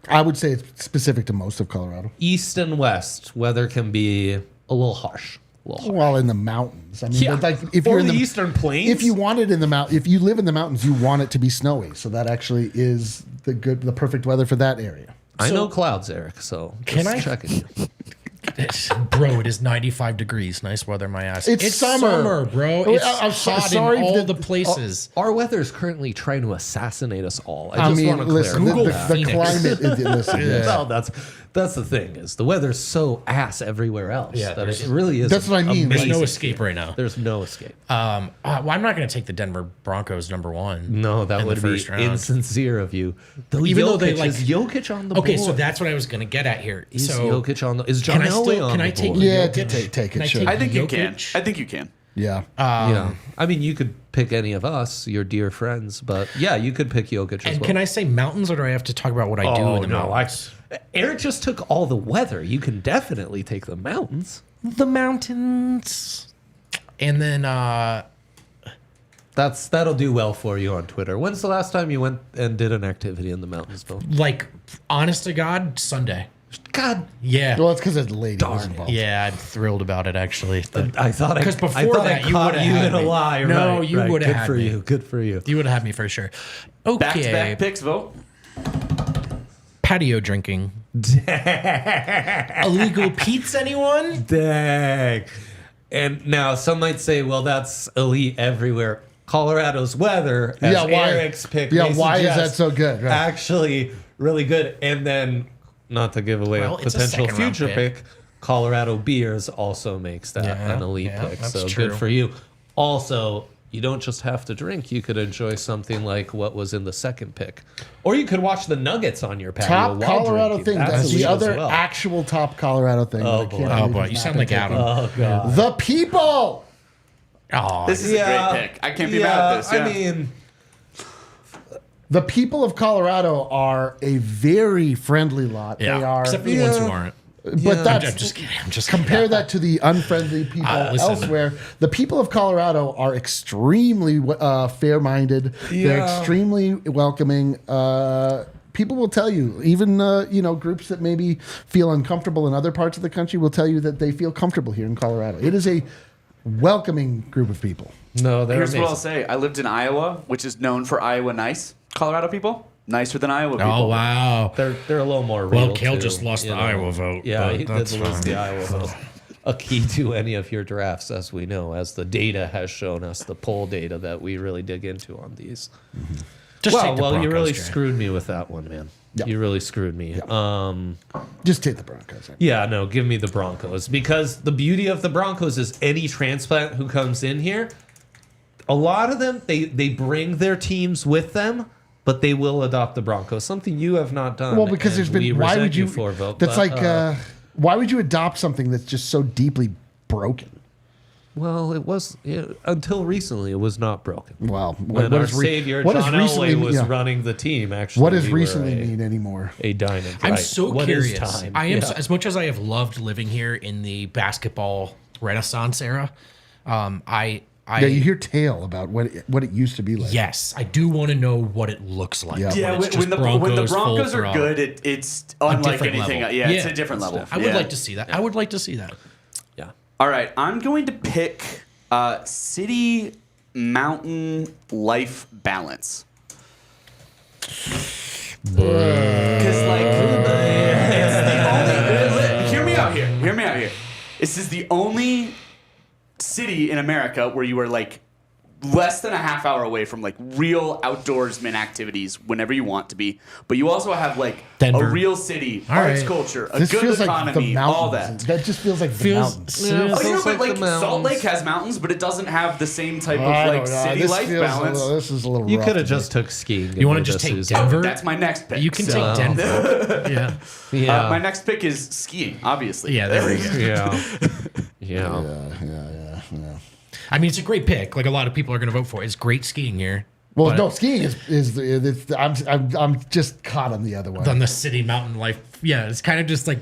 I would say it's specific to most of Colorado. East and west, weather can be a little harsh. Well, in the mountains. I mean, Yeah. like if Or you're in the Eastern Plains. if you want it in the mountain, if you live in the mountains, you want it to be snowy. So that actually is the perfect weather for that area. I know clouds, Eric. So Can just I- checking you. Bro, it is 95 degrees. Nice weather, my ass. It's summer. bro. Oh, It's I'm hot sorry in all that- the places. Our weather is currently trying to assassinate us all. I just mean, want to listen, clarify. Google the Phoenix. climate. Listen, yes. Well, that's the thing is the weather's so ass everywhere else Yeah, that there's- it really is. That's what I mean. There's Like, no escape right now. There's no escape. Well, I'm not going to take the Denver Broncos number one. No, that in would the be first round. insincere of you. Though Even though they, Jokic- like- is Jokic on the Okay, board. so that's what I was going to get at here. Is So Jokic on the? Is John can I Elway still on can the I take board? Yeah, Jokic? take Can it, I sure. take I think you can. Jokic? I think you can. Yeah. Yeah, I mean, you could pick any of us, your dear friends, but yeah, you could pick Jokic as And well. can I say mountains, or do I have to talk about what I do in the mountains? Eric just took all the weather. You can definitely take the mountains. The mountains. And then That'll do well for you on Twitter. When's the last time you went and did an activity in the mountains, Bill? like honest to God, Sunday. God, Yeah. Well, it's because a lady was Darn it. involved. Yeah, I'm thrilled about it actually. I thought Because I before thought that, I you caught would've you had in a me. lie. No, right, you right. would've Good had for me. you. Good for you. You would have had me for sure. Okay. Back-to-back picks, Vogt. Patio drinking. Illegal Pete's, anyone? Dang. And now some might say, well, that's elite everywhere. Colorado's weather, as Yeah, why? Eric's pick, Yeah, may why is suggest, that so good? Right. actually really good. And then, not to give away Well, a it's a potential second-round future pick. pick, Colorado Beers also makes that Yeah, an elite yeah, pick. that's So true. good for you. Also, you don't just have to drink. You could enjoy something like what was in the second pick. Or you could watch the Nuggets on your patio Top while Colorado drinking. thing. That's elite the as other well. actual top Colorado thing. Oh, that I boy. can't Oh believe boy, is you not sound gonna like take Adam. it. Oh, God. The people. Oh, This is a great pick. I can't be mad at this. Yeah. I mean, The people of Colorado are a very friendly lot. yeah. They are, Except for the ones who aren't. but that's I'm just kidding. I'm just compare kidding. that to the unfriendly people Listen. elsewhere. The people of Colorado are extremely fair-minded. They're Yeah. extremely welcoming. People will tell you, even groups that maybe feel uncomfortable in other parts of the country will tell you that they feel comfortable here in Colorado. It is a welcoming group of people. no, they're Here's amazing. what I'll say. I lived in Iowa, which is known for Iowa nice. Colorado people, nicer than Iowa people. Oh wow. They're a little more real. Well, Kale too, just lost you the know. Iowa vote. Yeah, but he did that's lose fine. the Iowa vote. A key to any of your drafts, as we know, as the data has shown us, the poll data that we really dig into on these. Just take the Well, you Broncos, really Jay. screwed me with that one, man. Yeah. You really screwed me. Just take the Broncos. Yeah, no, give me the Broncos. Because the beauty of the Broncos is any transplant who comes in here, a lot of them, they bring their teams with them, but they will adopt the Broncos. Something you have not done. Well, because and there's been. we Why resent would you? for, Vogt, that's but, like. Why would you adopt something that's just so deeply broken? Well, it was until recently. It was not broken. Well, When our savior what does John recently Elway was yeah. running the team, actually, What does we were recently mean anymore? a diamond. I'm right. so What is curious. time? I am Yeah. as much as I have loved living here in the basketball renaissance era. Yeah, you hear tale about what it used to be like. Yes, I do want to know what it looks like. Yeah. Yeah, when it's when just the full Broncos are throttle. good, it's unlike different anything. level. Yeah, it's Yeah. a different level. I would Yeah. like to see that. I would like to see that. Yeah. All right, I'm going to pick city mountain life balance. Because hear me out here. Hear me out here. This is the only city in America where you are like less than a half hour away from like real outdoorsman activities whenever you want to be, but you also have like Denver. a real city, All arts, right. culture, a This good feels like the economy, mountains. all that. That just feels like the mountains. Yeah. Oh, you know, Feels but like like the Salt mountains. Lake has mountains, but it doesn't have the same type of I like don't know. city This life feels balance. this is a little. You rough could have to me. just took skiing. You want to just take Denver? That's my next pick. You can So, take Denver. Yeah. Yeah. my next pick is skiing, obviously. Yeah, there we go. yeah. Yeah. Yeah. I mean, it's a great pick. Like a lot of people are going to vote for it. It's great skiing here. Well, But no, skiing is I'm just caught on the other one. on the city mountain life. Yeah, it's kind of just like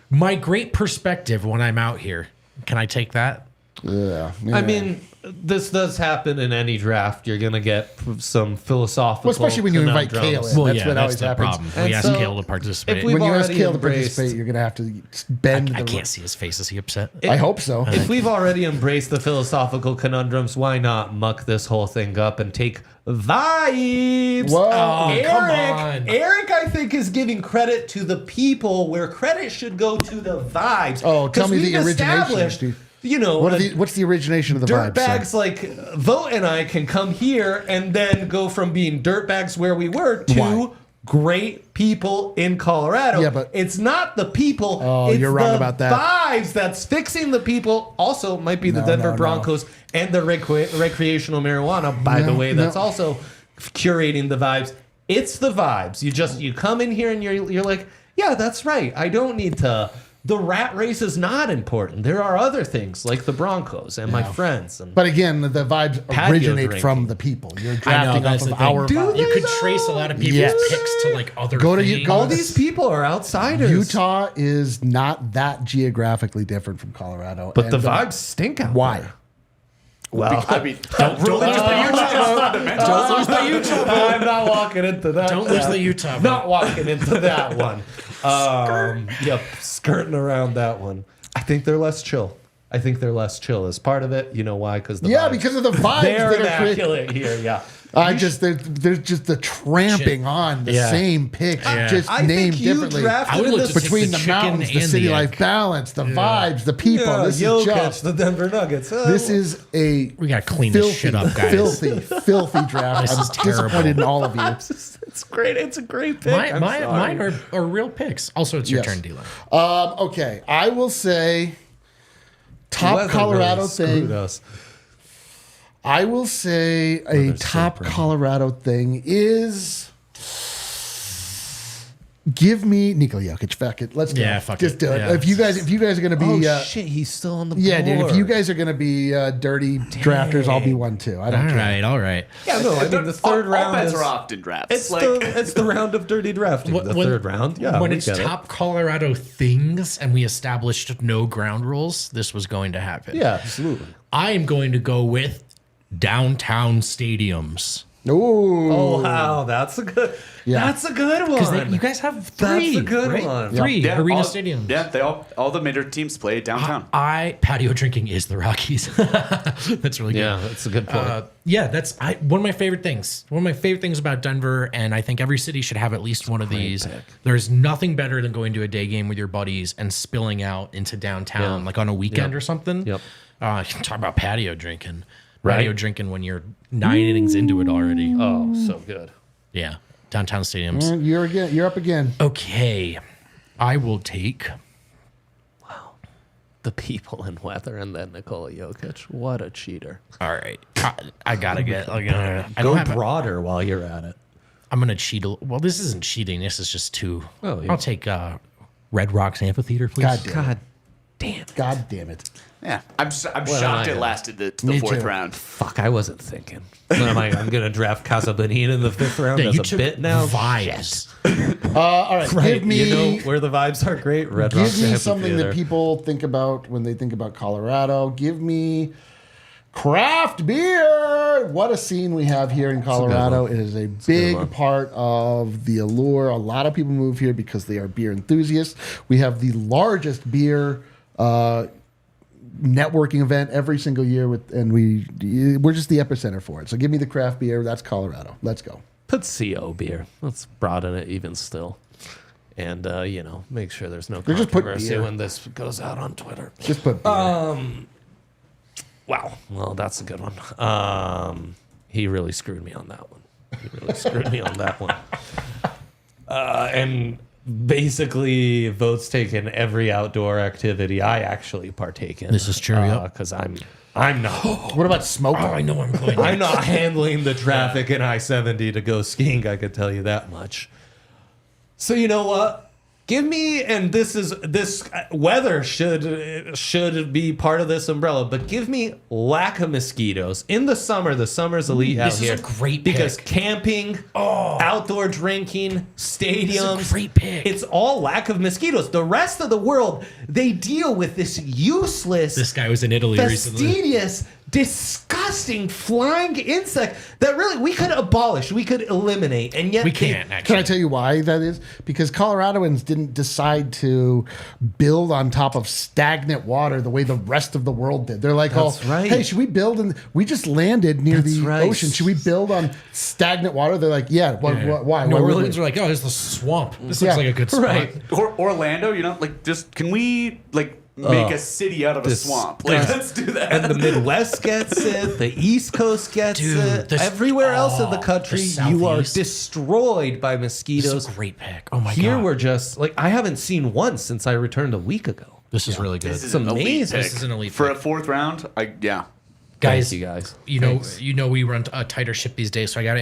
my great perspective when I'm out here. Can I take that? Yeah. I mean, this does happen in any draft. You're going to get some philosophical. Well, especially when you invite Kale conundrums. in. Well, That's yeah, what that's always the happens. problem. And We asked so, Kale to participate. if we- when you ask already Kale to embraced- participate, you're going to have to bend. I the can't see his face. Is he upset? I hope so. If we've already embraced the philosophical conundrums, why not muck this whole thing up and take vibes? Whoa. Oh, come on. Eric, I think, is giving credit to the people where credit should go to the vibes. Oh, tell 'Cause me the we've origination, established, dude. You know, What's the origination of the vibe? dirtbags like Vogt and I can come here and then go from being dirtbags where we were to Why? great people in Colorado. Yeah, but- it's not the people. Oh, it's you're wrong the about that. Vibes that's fixing the people. Also, might be the No, Denver no, Broncos and the recreational marijuana. By the No, way, that's no. also curating the vibes. It's the vibes. You come in here and you're like, yeah, that's right. I don't need to. The rat race is not important. There are other things like the Broncos and my friends. And But again, the vibes Patio originate drinking. from the people. You're I know drafting that's off the of thing. our vibe. You could trace a lot of people's Yes. picks to like other Go to- things. go all these people are outsiders. Utah is not that geographically different from Colorado. But and the vibes stink out Why? there. Well, I mean, Don't lose the Utah vote. I'm not walking into that. Don't lose the Utah vote. Not walking into that one. Yep, skirting around that one. I think they're less chill. I think they're less chill as part of it. You know why? Because Yeah, because of the vibes they're that are created. immaculate here. Yeah. There's just the tramping on the Yeah. same picks, just I named think you differently. drafted I would in look this to Between the the chicken mountains, the and city the life egg. balance, the vibes, the people. Yeah, This is Jokic, just. the Denver Nuggets. This is a We gotta clean this shit up, guys. filthy draft. This I'm is terrible. disappointed in all of you. it's great. It's a great pick. I'm sorry. Mine are real picks. Also, it's your Yes. turn, D-Line. Okay, I will say top Weather Colorado really screwed thing. us. I will say a top Colorado thing is give me Nikola Jokic. Fuck it, let's go. Yeah, fuck Just it. do it. Yeah. If you guys are gonna be, Shit, he's still on the board. yeah, dude. If you guys are gonna be dirty drafters, I'll be one too. I don't care. All right. Yeah, no, I mean the third all round bets is are often drafts. it's like, it's the round of dirty drafting. The third round, yeah. When we it's get it. top Colorado things and we established no ground rules, this was going to happen. Yeah, absolutely. I am going to go with downtown stadiums. Ooh. Oh wow, that's a good. Yeah. That's a good Because one. you guys have That's three. a good right? one. Three yeah, arena all, stadiums. Yeah, all the major teams play downtown. Patio drinking is the Rockies. That's really good. Yeah, that's a good point. That's one of my favorite things. One of my favorite things about Denver, and I think every city should have at least one of these. pick. There's nothing better than going to a day game with your buddies and spilling out into downtown, Yeah. like on a weekend Yep. or something. Yep. You can talk about patio drinking. Right. Patio drinking when you're 9 innings into it already. Oh, so good. Yeah. Downtown stadiums. You're up again. Okay. I will take. The people and weather, and then Nikola Jokic. What a cheater. All right. I gotta get. I Go don't have. broader while you're at it. I'm gonna cheat. Well, this isn't cheating. This is just too. Oh, yeah. I'll take Red Rocks Amphitheater, please. God damn. God damn. God damn it. Yeah, I'm am shocked I it in? lasted to the Me fourth too. round. Fuck, I wasn't thinking. What am I? I'm gonna draft Casablanca in the fifth round Yeah, as you a took bit now. vibes. All right, give me. You know where the vibes are great. Red Give Rocks me something Amphitheater. that people think about when they think about Colorado. Give me craft beer. What a scene we have here in Colorado. one. It is a good big one. part of the allure. A lot of people move here because they are beer enthusiasts. We have the largest beer networking event every single year, and we're just the epicenter for it. So give me the craft beer. That's Colorado. Let's go. Put CO beer. Let's broaden it even still. And, make sure there's no just put controversy beer. when this goes out on Twitter. Just put beer. Wow. Well, that's a good one. He really screwed me on that one. And basically, Vogt's taken every outdoor activity I actually partake in. This is true, yep. Because I'm not. What about smoking? Oh, I know I'm going. I'm not handling the traffic in I-70 to go skiing. I could tell you that much. So you know what? Give me, and this weather should be part of this umbrella, but give me lack of mosquitoes in the summer. The summer's elite out here. This is a great because pick. camping, outdoor drinking, stadiums. This is a great pick. It's all lack of mosquitoes. The rest of the world, they deal with this useless. This guy was in Italy recently. Fastidious, disgusting flying insect that really we could abolish, we could eliminate, and yet We can't, actually. Can I tell you why that is? Because Coloradoans didn't decide to build on top of stagnant water the way the rest of the world did. They're like, That's right. hey, should we build? And we just landed near That's the right. ocean. Should we build on stagnant water? They're like, yeah. Why? New Why would Orleans we? are like, oh, there's the swamp. This Yeah. looks like a good spot. Right. Or Orlando, like just can we make a city out of a swamp? Let's do that. And the Midwest gets it. The East Coast gets Dude, it. this- Everywhere else in the the country, you are Southeast. destroyed by This mosquitoes. is a great pick. Oh my Here god. we're just like I haven't seen one since I returned a week ago. This is really good. This is It's an elite amazing. pick. This is an elite for pick. a fourth round. Guys, Thank you guys. You know we run a tighter ship these days, so I got to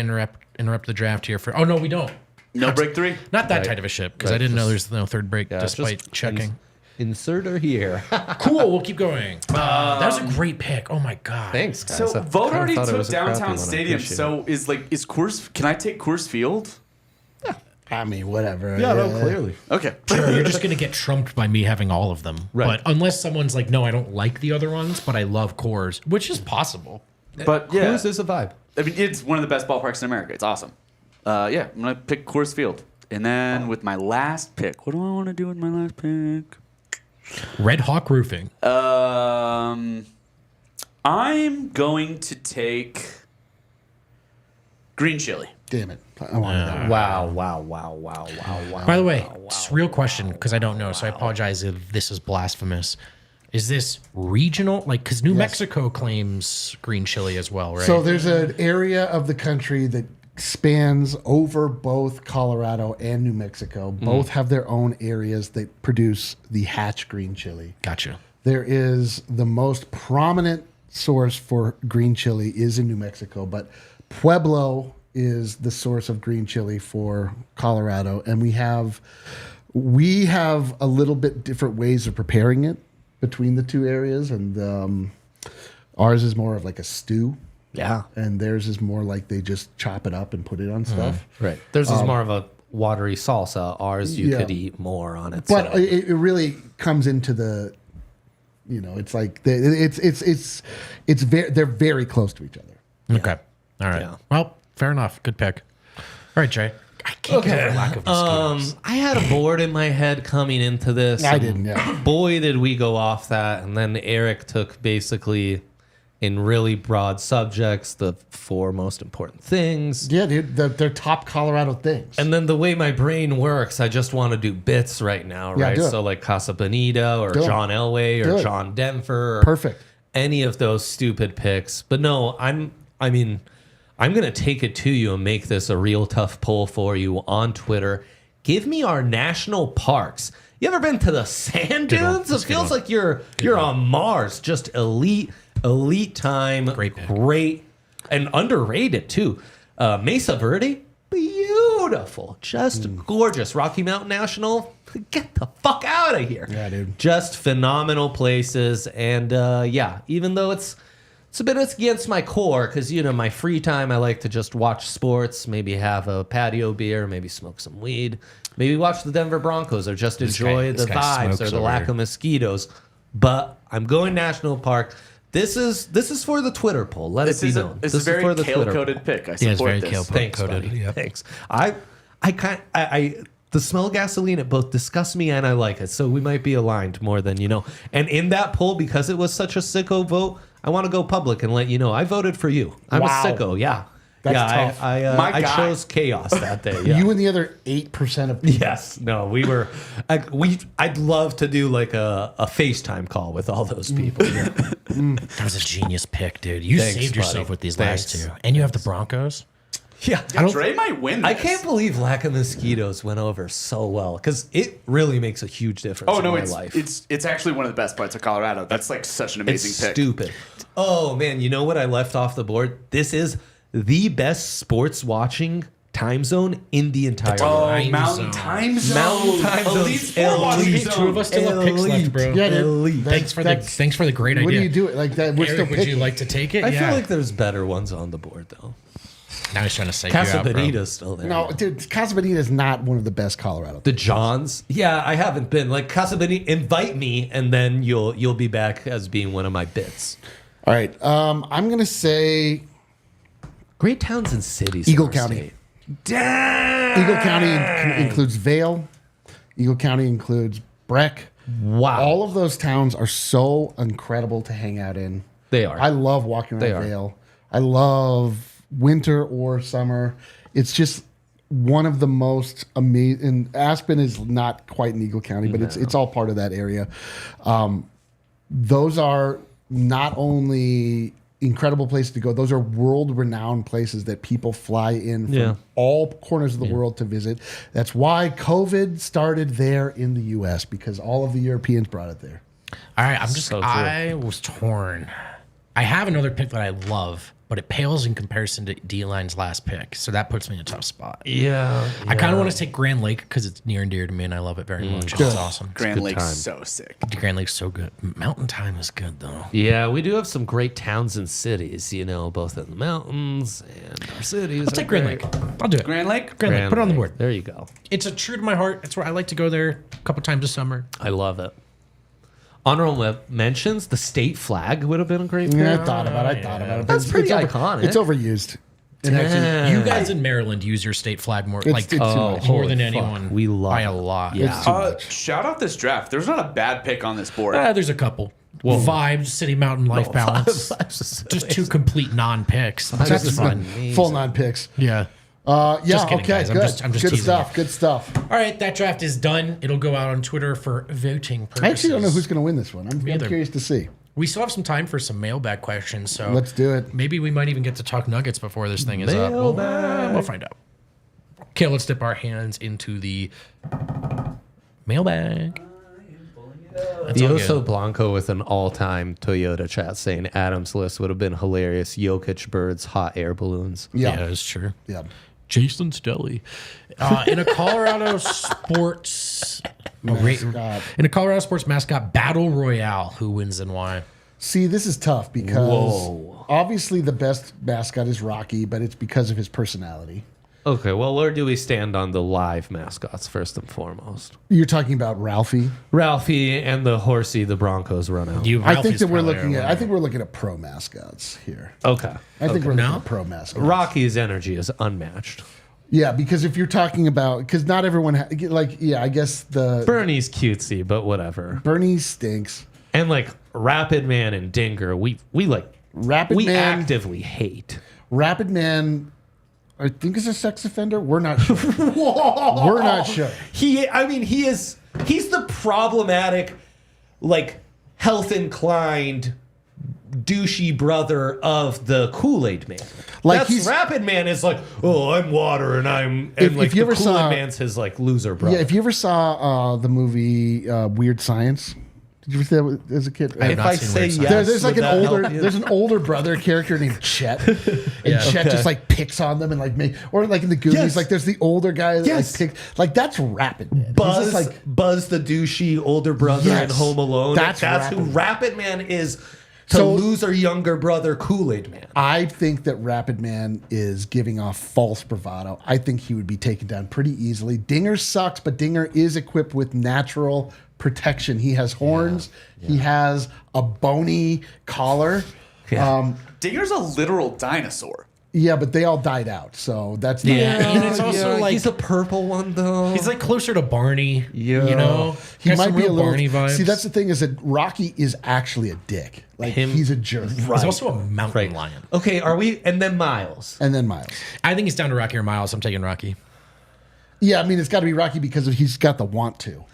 interrupt the draft here for. Oh no, we don't. No break 3. Not that Right. tight of a ship because I Right. didn't know there's no third break Yeah, despite just checking. Insert her here. Cool, we'll keep going. That was a great pick. Oh my god. Thanks, guys. So I Vogt kinda already thought it took was a crappy downtown one. I stadium. appreciate So is Coors? Can I take Coors Field? I mean, whatever. it. Yeah, no, clearly. Okay. Sure, you're just gonna get trumped by me having all of them. Right. But unless someone's like, no, I don't like the other ones, but I love Coors, which is possible. But yeah, Coors is a vibe. I mean, it's one of the best ballparks in America. It's awesome. Yeah, I'm gonna pick Coors Field, and then with my last pick, what do I want to do with my last pick? Red Hawk Roofing. I'm going to take green chili. Damn it. I wanted that. Wow. By the way, just real question because I don't know, so I apologize if this is blasphemous. Is this regional? Like, because New Mexico claims green chili as well, right? So there's an area of the country that spans over both Colorado and New Mexico. Both have their own areas that produce the Hatch green chili. Gotcha. There is the most prominent source for green chili is in New Mexico, but Pueblo is the source of green chili for Colorado, and we have a little bit different ways of preparing it between the two areas, and ours is more of like a stew. Yeah. And theirs is more like they just chop it up and put it on stuff. Right. Theirs is more of a watery salsa. Ours, you yeah. could eat more on it. But so. it really comes into the, it's they're very close to each other. Okay. All right. Yeah. Well, fair enough. Good pick. All right, Jay. I can't get over lack of mosquitoes. I had a board in my head coming into this. I and didn't, yeah. Boy, did we go off that. And then Eric took basically in really broad subjects the 4 most important things. Yeah, dude, they're top Colorado things. And then the way my brain works, I just want to do bits right now, Yeah, right? do it. So like Casa Bonita or Do it. John Elway Do or it. John Denver. Or Perfect. Any of those stupid picks. But no, I'm going to take it to you and make this a real tough poll for you on Twitter. Give me our national parks. You ever been to the sand Good one. dunes? It That's a good feels one. like you're on Mars. Just elite time. Great pick. Great and underrated too. Mesa Verde, beautiful. Just gorgeous. Rocky Mountain National, get the fuck out of here. Yeah, dude. Just phenomenal places. And yeah, even though it's a bit against my core, because my free time I like to just watch sports, maybe have a patio beer, maybe smoke some weed, maybe watch the Denver Broncos, or just enjoy this the guy vibes smokes or the over lack here. of mosquitoes. But I'm going National Park. This is for the Twitter poll. Let it be known. This is a very for the Twitter kale-coated poll. pick. I Yeah, it's support very this. kale Thanks, coated. buddy. Yep. Thanks. I the smell of gasoline, it both disgusts me and I like it. So we might be aligned more than you know. And in that poll, because it was such a sicko vote, I want to go public and let you know I voted for you. I'm Wow. a sicko. Yeah. That's yeah, tough. My I guy. chose chaos that day. Yeah. You and the other 8% of people. Yes. No, we were. I'd love to do like a FaceTime call with all those people. Yeah. That was a genius pick, dude. You Thanks, saved yourself buddy. with these Thanks. last 2. And you have the Broncos? Yeah. Dre might win this. I can't believe lack of mosquitoes went over so well because it really makes a huge difference Oh in no, my it's life. it's actually one of the best parts of Colorado. That's like such an amazing It's pick. stupid. Oh man, you know what I left off the board? This is the best sports watching time zone in the entire Oh, world. Mountain Time Zone. Mountain Time Zone. Elite Sport Watching Elite. Zone. Two of us still have picks left, bro. Yeah, dude. Elite. Thanks for the great idea. What do you do? Like that? We're still Eric, would you picking. like to take it? I feel like there's better ones on the board though. now he's trying to say you out, Casa bro. Bonita's still there. No, dude, Casa Bonita is not one of the best Colorado. The Johns? Yeah, I haven't been. Like Casa Bonita, invite me, and then you'll be back as being one of my bits. All right, I'm gonna say Great towns and cities. Eagle in our County. state. Damn. Eagle County includes Vail. Eagle County includes Breck. Wow. All of those towns are so incredible to hang out in. They are. I love walking They around are. Vail. I love winter or summer. It's just one of the most amazing. Aspen is not quite in Eagle County, but it's all part of that area. Those are not only incredible places to go, those are world-renowned places that people fly in from all corners of the world to visit. That's why COVID started there in the U.S., because all of the Europeans brought it there. All right, I'm just. So true. I was torn. I have another pick that I love, but it pales in comparison to D-Line's last pick, so that puts me in a tough spot. Yeah. I kind of want to take Grand Lake because it's near and dear to me, and I love it very much. It's awesome. Grand good Lake's time. so sick. Grand Lake's so good. Mountain Time is good though. Yeah, we do have some great towns and cities, both in the mountains and our cities. I'll take Grand Lake. I'll do it. Grand Lake? Grand Lake. Put it on the board. There you go. It's a true to my heart. It's where I like to go there a couple times a summer. I love it. Honorable mentions, the state flag would have been a great pick. Yeah, I thought about it. but That's pretty it's iconic. It's overused. It actually, You guys in Maryland use your state flag more, it's too much. more holy than fuck. anyone. We love by it. a lot. Yeah. It's too much. Shout out this draft. There's not a bad pick on this board. There's a couple. Well, Vibes, City Mountain, Life Balance. Just two complete non-picks. That's fun. Full non-picks. Yeah. Yeah, Just kidding, okay, guys. I'm good. just Good teasing stuff, you. good stuff. All right, that draft is done. It'll go out on Twitter for voting purposes. I actually don't know who's going to win this one. I'm either. curious to see. We still have some time for some mailbag questions, so Let's do it. maybe we might even get to talk Nuggets before this thing is up. We'll find out. Okay, let's dip our hands into the mailbag. That's all Dioso good. Blanco with an all-time Toyota chat saying Adam's list would have been hilarious. Jokic birds, hot air balloons. Yeah, Yeah. that's true. Yeah. Jason's Deli. In a Colorado sports Mascot. in a Colorado sports mascot battle royale, who wins and why? See, this is tough because Whoa. obviously the best mascot is Rocky, but it's because of his personality. Okay, well, where do we stand on the live mascots first and foremost? You're talking about Ralphie. Ralphie and the horsey the Broncos run out. I think that we're looking at. I think we're looking at pro mascots here. Okay. I think we're looking No? at pro mascots. Rocky's energy is unmatched. Yeah, because if you're talking about, because not everyone I guess the Bernie's cutesy, but whatever. Bernie stinks. And like Rapid Man and Dinger, we Rapid we Man, actively hate. Rapid Man, I think is a sex offender. We're not sure. We're not sure. He's the problematic, like health inclined, douchey brother of the Kool-Aid Man. Like That's he's- Rapid Man is like, oh, I'm water and I'm and If like you the ever Kool-Aid saw- Man's his like loser brother. Yeah, if you ever saw the movie Weird Science, did you ever see that as a kid? have if not I seen say Weird yes, Science. There's like would an that older help you? there's an older brother character named Chet, and Chet Okay. just like picks on them and like or like in the Goonies, Yes. like there's the older guy that Yes. like picks that's Rapid Man. He's Buzz, just like Buzz the douchey older brother Yes. in Home Alone. That's who Rapid. Rapid Man is to So- loser younger brother Kool-Aid Man. I think that Rapid Man is giving off false bravado. I think he would be taken down pretty easily. Dinger sucks, but Dinger is equipped with natural protection. He has horns. He has a bony collar. Yeah. Dinger's a literal dinosaur. Yeah, but they all died out, so that's not. And it's also like he's a purple one though. he's like closer to Barney. Yeah. You know, He Got might some be a real little. Barney vibes. See, that's the thing is that Rocky is actually a dick. Like Him- he's a jerk. He's also a mountain lion. Okay, are we? And then Miles. And then Miles. I think it's down to Rocky or Miles. I'm taking Rocky. Yeah, I mean it's got to be Rocky because he's got the want to.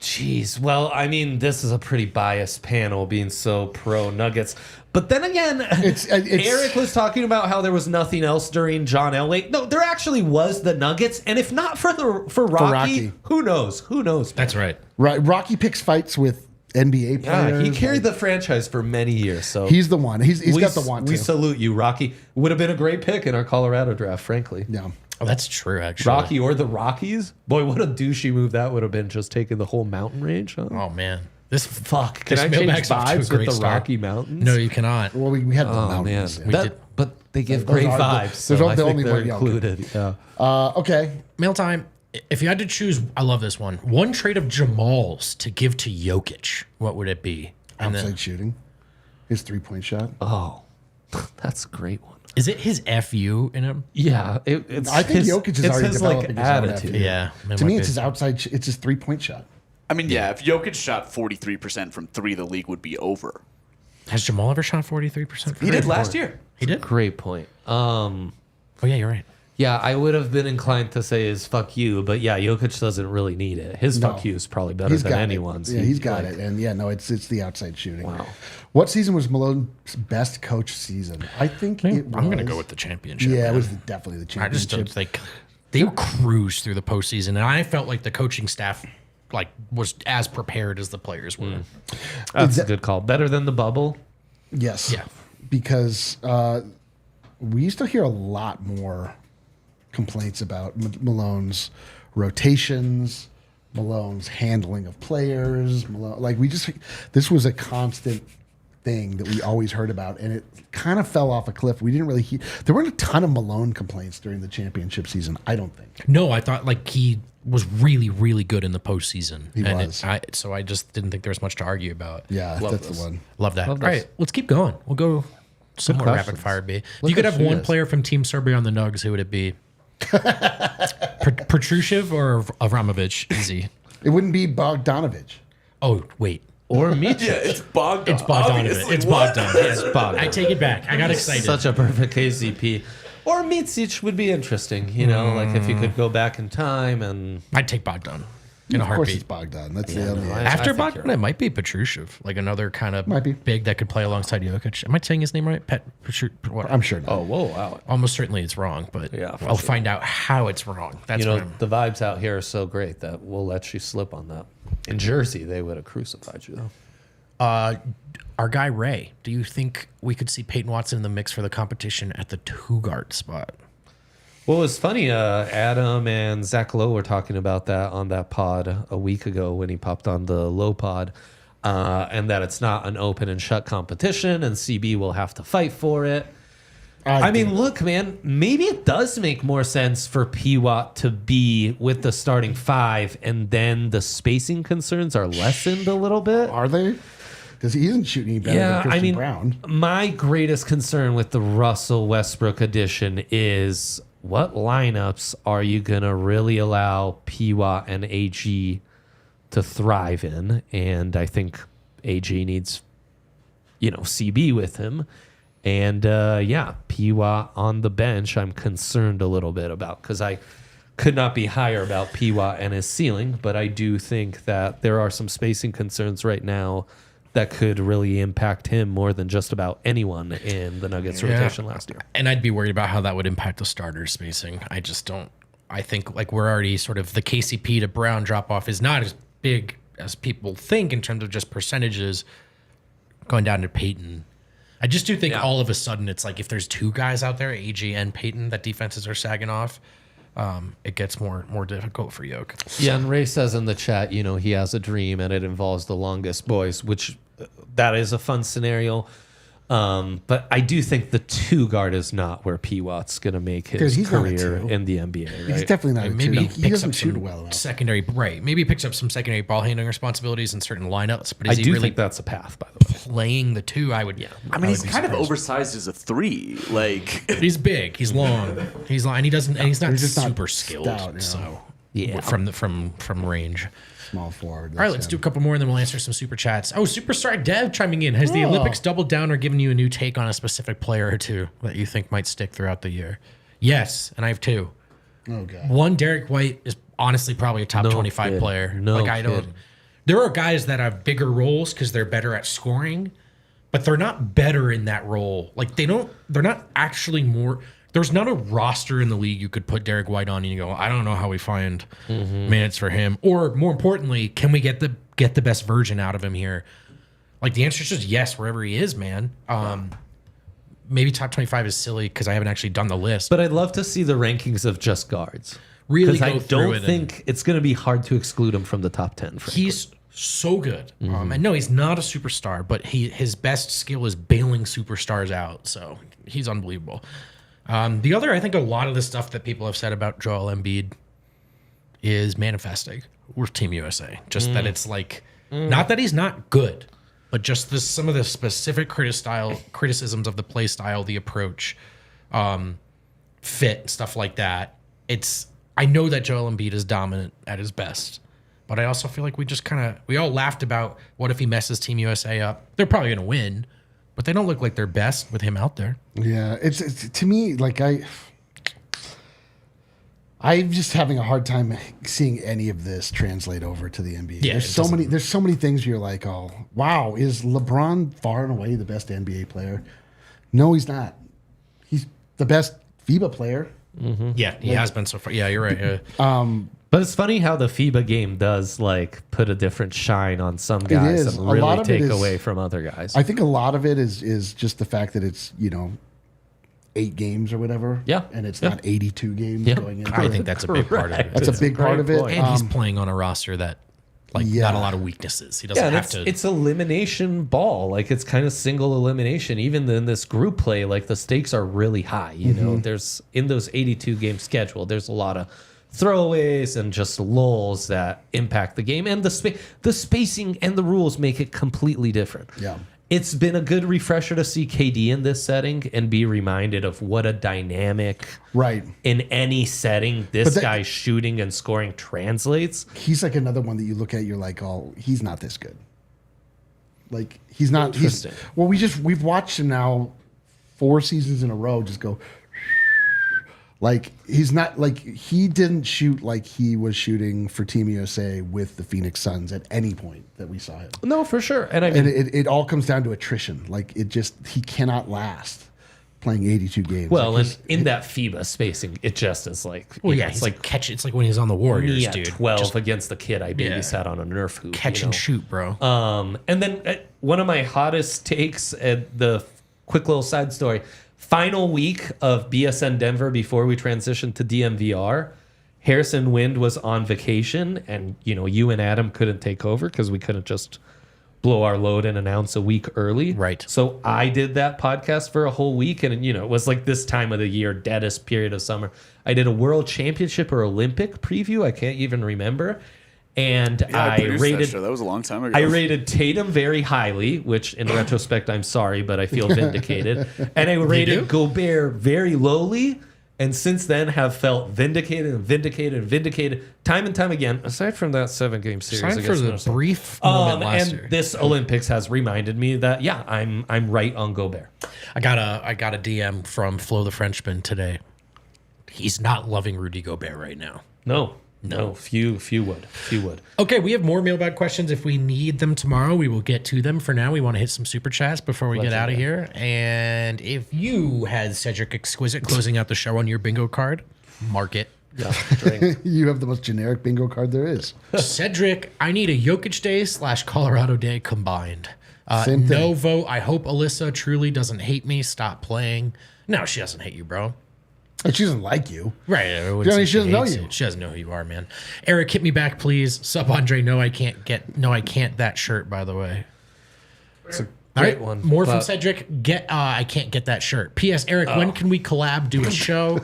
Jeez. Well, I mean, this is a pretty biased panel being so pro Nuggets. But then again, It's- Eric was talking about how there was nothing else during John Elway. No, there actually was the Nuggets, and if not for Rocky, Rocky. who knows? Who knows? That's right. Right, Rocky picks fights with NBA Yeah, players. he carried the franchise for many years. So He's the one. He's got the want We to. salute you, Rocky. Would have been a great pick in our Colorado draft, frankly. Yeah. Oh, that's true, actually. Rocky or the Rockies. Boy, what a douchey move that would have been, just taking the whole mountain range. Huh? Oh, man. This Fuck. Can this I change mailbag's off to a vibes with great the start. Rocky Mountains? No, you cannot. Well, we had the Oh, man. mountains. Yeah. But they give Those great are the- vibes. those So are I the think only they're one- yeah, okay. included. Yeah. Okay. Mail time. If you had to choose, I love this one. One trade of Jamal's to give to Jokic, what would it be? And Outside then, shooting. His 3-point shot. Oh, that's a great one. is it his FU in him? Yeah, it's. I think his, Jokic is it's already his like developing his own attitude. FU. Yeah. To me, it's his outside. It's his 3-point shot. I mean, yeah, if Jokic shot 43% from three, the league would be over. Has Jamal ever shot 43%? He did last year. He did? Great point. Oh, yeah, you're right. Yeah, I would have been inclined to say is fuck you, but yeah, Jokic doesn't really need it. His No. fuck you is probably better than anyone's. Yeah, he's got like, it. And yeah, no, it's the outside shooting. Wow. What season was Malone's best coach season? I think it was. I'm going to go with the championship. Yeah, it man. was definitely the I just championship. don't think they cruised through the postseason, and I felt like the coaching staff was as prepared as the players were. That's a good call. Better than the bubble. Yes. Yeah. Because we used to hear a lot more complaints about Malone's rotations, Malone's handling of players. This was a constant thing that we always heard about, and it kind of fell off a cliff. We didn't really hear. There weren't a ton of Malone complaints during the championship season, I don't think. No, I thought he was really, really good in the postseason. He was. So I just didn't think there was much to argue about. Yeah, Love that's this. the one. Love that. Love All this. right, let's keep going. We'll go some more questions. rapid fire B. If Look you could at have one Shias. player from Team Serbia on the Nugs, who would it be? Petrushev or Avramovic? Easy. It wouldn't be Bogdanovich. Oh, wait. Or Mitch. Yeah, it's Bogdan. It's Bogdanovich. Obviously. It's What? Bogdan. Yes, Bogdan. I take it back. I got excited. Such a perfect KCP. Or Mitsic would be interesting, like if you could go back in time and I'd take Bogdan in a Of course, it's heartbeat. Bogdan. That's the only. I After think you're Bogdan, it might be Petrushev, like another kind of Might be. big that could play alongside Jokic. Am I saying his name right? What? I'm sure. Not. oh whoa wow. Almost certainly it's wrong, but Yeah, for I'll sure. find out how it's wrong. That's what I'm. The vibes out here are so great that we'll let you slip on that. In Jersey, they would have crucified you though. Our guy Ray, do you think we could see Peyton Watson in the mix for the competition at the 2-guard spot? Well, it was funny. Adam and Zach Lowe were talking about that on that pod a week ago when he popped on the Low pod, and that it's not an open and shut competition, and CB will have to fight for it. I mean, look, man, maybe it does make more sense for P-Watt to be with the starting 5, and then the spacing concerns are lessened a little bit. Are they? Because he isn't shooting any better than Yeah, Christian I mean, Brown. my greatest concern with the Russell Westbrook edition is what lineups are you going to really allow P-Watt and AG to thrive in? And I think AG needs, CB with him. And P-Watt on the bench, I'm concerned a little bit about because I could not be higher about P-Watt and his ceiling, but I do think that there are some spacing concerns right now that could really impact him more than just about anyone in the Nuggets rotation last year. And I'd be worried about how that would impact the starter spacing. I just don't. I think we're already sort of the KCP to Brown drop off is not as big as people think in terms of just percentages going down to Peyton. I just do think all of a sudden it's like if there's 2 guys out there, AG and Peyton, that defenses are sagging off. It gets more difficult for Yoke. Yeah, and Ray says in the chat, he has a dream and it involves the longest boys, which that is a fun scenario. But I do think the 2-guard is not where P-Watt's going to make his He's not a career 2. in the NBA. Right? He's definitely not a Maybe two. he He picks doesn't up shoot some well enough. secondary, right? Maybe he picks up some secondary ball handling responsibilities in certain lineups. But I is he do really think that's a path, by the way. playing the 2? I would. I mean, he's kind of oversized as a 3. Like, He's big. He's long. He's long, and he doesn't. And he's not He's just not super skilled. stout, So Yeah. from range. Small forward. All right, let's do a couple more, and then we'll answer some super chats. Oh, Superstar Dev chiming in. Has the Olympics doubled down or given you a new take on a specific player or 2 that you think might stick throughout the year? Yes, and I have 2. Oh god. One, Derek White is honestly probably a top No 25 kidding. player. No I don't. kidding. There are guys that have bigger roles because they're better at scoring, but they're not better in that role. Like they're not actually more. There's not a roster in the league you could put Derek White on and you go, I don't know how we find minutes for him. Or more importantly, can we get the best version out of him here? Like the answer is just yes, wherever he is, man. maybe top 25 is silly because I haven't actually done the list. But I'd love to see the rankings of just guards. Really Because go I through don't think it's going to be hard to exclude him from the top 10. Frankly. He's so good. And no, he's not a superstar, but his best skill is bailing superstars out. So he's unbelievable. The other, I think a lot of the stuff that people have said about Joel Embiid is manifesting with Team USA. Just that it's like, not that he's not good, but just some of the specific criticisms of the play style, the approach, fit, stuff like that. I know that Joel Embiid is dominant at his best, but I also feel like we all laughed about what if he messes Team USA up. They're probably going to win, but they don't look like their best with him out there. Yeah, it's to me like I'm just having a hard time seeing any of this translate over to the NBA. Yeah, there's so many things you're like, oh wow, is LeBron far and away the best NBA player? No, he's not. He's the best FIBA player. Yeah, he has been so far. Yeah, you're right. Yeah. But it's funny how the FIBA game does like put a different shine on some guys is. and A lot really of take it is- away from other guys. I think a lot of it is just the fact that it's 8 games or whatever. Yeah. And it's Yeah. not 82 games Yeah. going into I it. think that's a big part of it. That's a big part of it. point. And he's playing on a roster that, like, Yeah. not a lot of weaknesses. He doesn't Yeah, and have to. it's elimination ball. Like it's kind of single elimination. Even in this group play, like the stakes are really high. You know, there's in those 82 game schedule, there's a lot of throwaways and just lulls that impact the game, and the spacing and the rules make it completely different. Yeah. It's been a good refresher to see KD in this setting and be reminded of what a dynamic, Right. in any setting, this that- guy's shooting and scoring translates. He's like another one that you look at, you're like, oh, he's not this good. Like he's not. Interesting. We've watched him now 4 seasons in a row just go. Like he's not like he didn't shoot like he was shooting for Team USA with the Phoenix Suns at any point that we saw him. No, for sure. And I mean, And it all comes down to attrition. Like he cannot last playing 82 games. well, Like, and in that FIBA spacing, it just is like, well, you yeah, know, it's it's like catch. It's like when he's on the Warriors, me at dude. 12 Just against the kid I babysat on a Nerf hoop. catch you and know? shoot, bro. And then one of my hottest takes, the quick little side story. Final week of BSN Denver before we transitioned to DNVR, Harrison Wind was on vacation, and you and Adam couldn't take over because we couldn't just blow our load and announce a week early. Right. So I did that podcast for a whole week, and it was like this time of the year, deadest period of summer. I did a World Championship or Olympic preview. I can't even remember. And I produced rated that show. That was a long time ago. I rated Tatum very highly, which in retrospect, I'm sorry, but I feel vindicated. And I rated Gobert very lowly, and since then have felt vindicated and vindicated and vindicated time and time again, aside from that 7-game series. Signed for against the Minnesota. brief moment last And year. this Olympics has reminded me that, yeah, I'm right on Gobert. I got a DM from Flo the Frenchman today. He's not loving Rudy Gobert right now. No, few would. Okay, we have more mailbag questions. If we need them tomorrow, we will get to them. For now, we want to hit some super chats before we get out of here. And if you had Cedric Exquisite closing out the show on your bingo card, mark it. Yeah, drink. you have the most generic bingo card there is. Cedric, I need a Jokic Day / Colorado Day combined. Same thing. No vote. I hope Alyssa truly doesn't hate me. Stop playing. No, she doesn't hate you, bro. And she doesn't like you. Right. I wouldn't Johnny, say she doesn't know hates you. it. She doesn't know who you are, man. Eric, hit me back, please. Sub Andre, no, I can't that shirt, by the way. It's a All great right, one. more from But- Cedric. I can't get that shirt. P.S. Eric, when can we collab, do a show?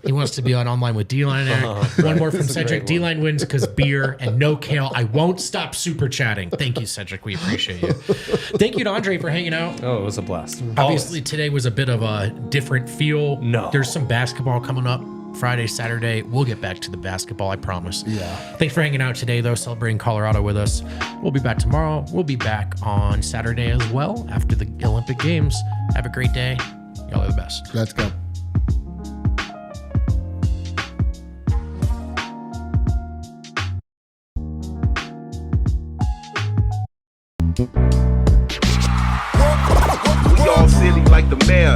He wants to be on Online with D-Line. Eric. One more from That's a Cedric. great one. D-Line wins because beer and no kale. I won't stop super chatting. Thank you, Cedric. We appreciate you. Thank you to Andre for hanging out. Oh, it was a blast. Obviously, today was a bit of a different feel. No. There's some basketball coming up Friday, Saturday. We'll get back to the basketball, I promise. Yeah. Thanks for hanging out today, though, celebrating Colorado with us. We'll be back tomorrow. We'll be back on Saturday as well after the Olympic Games. Have a great day. Y'all are the best. Let's go. We all silly like the mayor.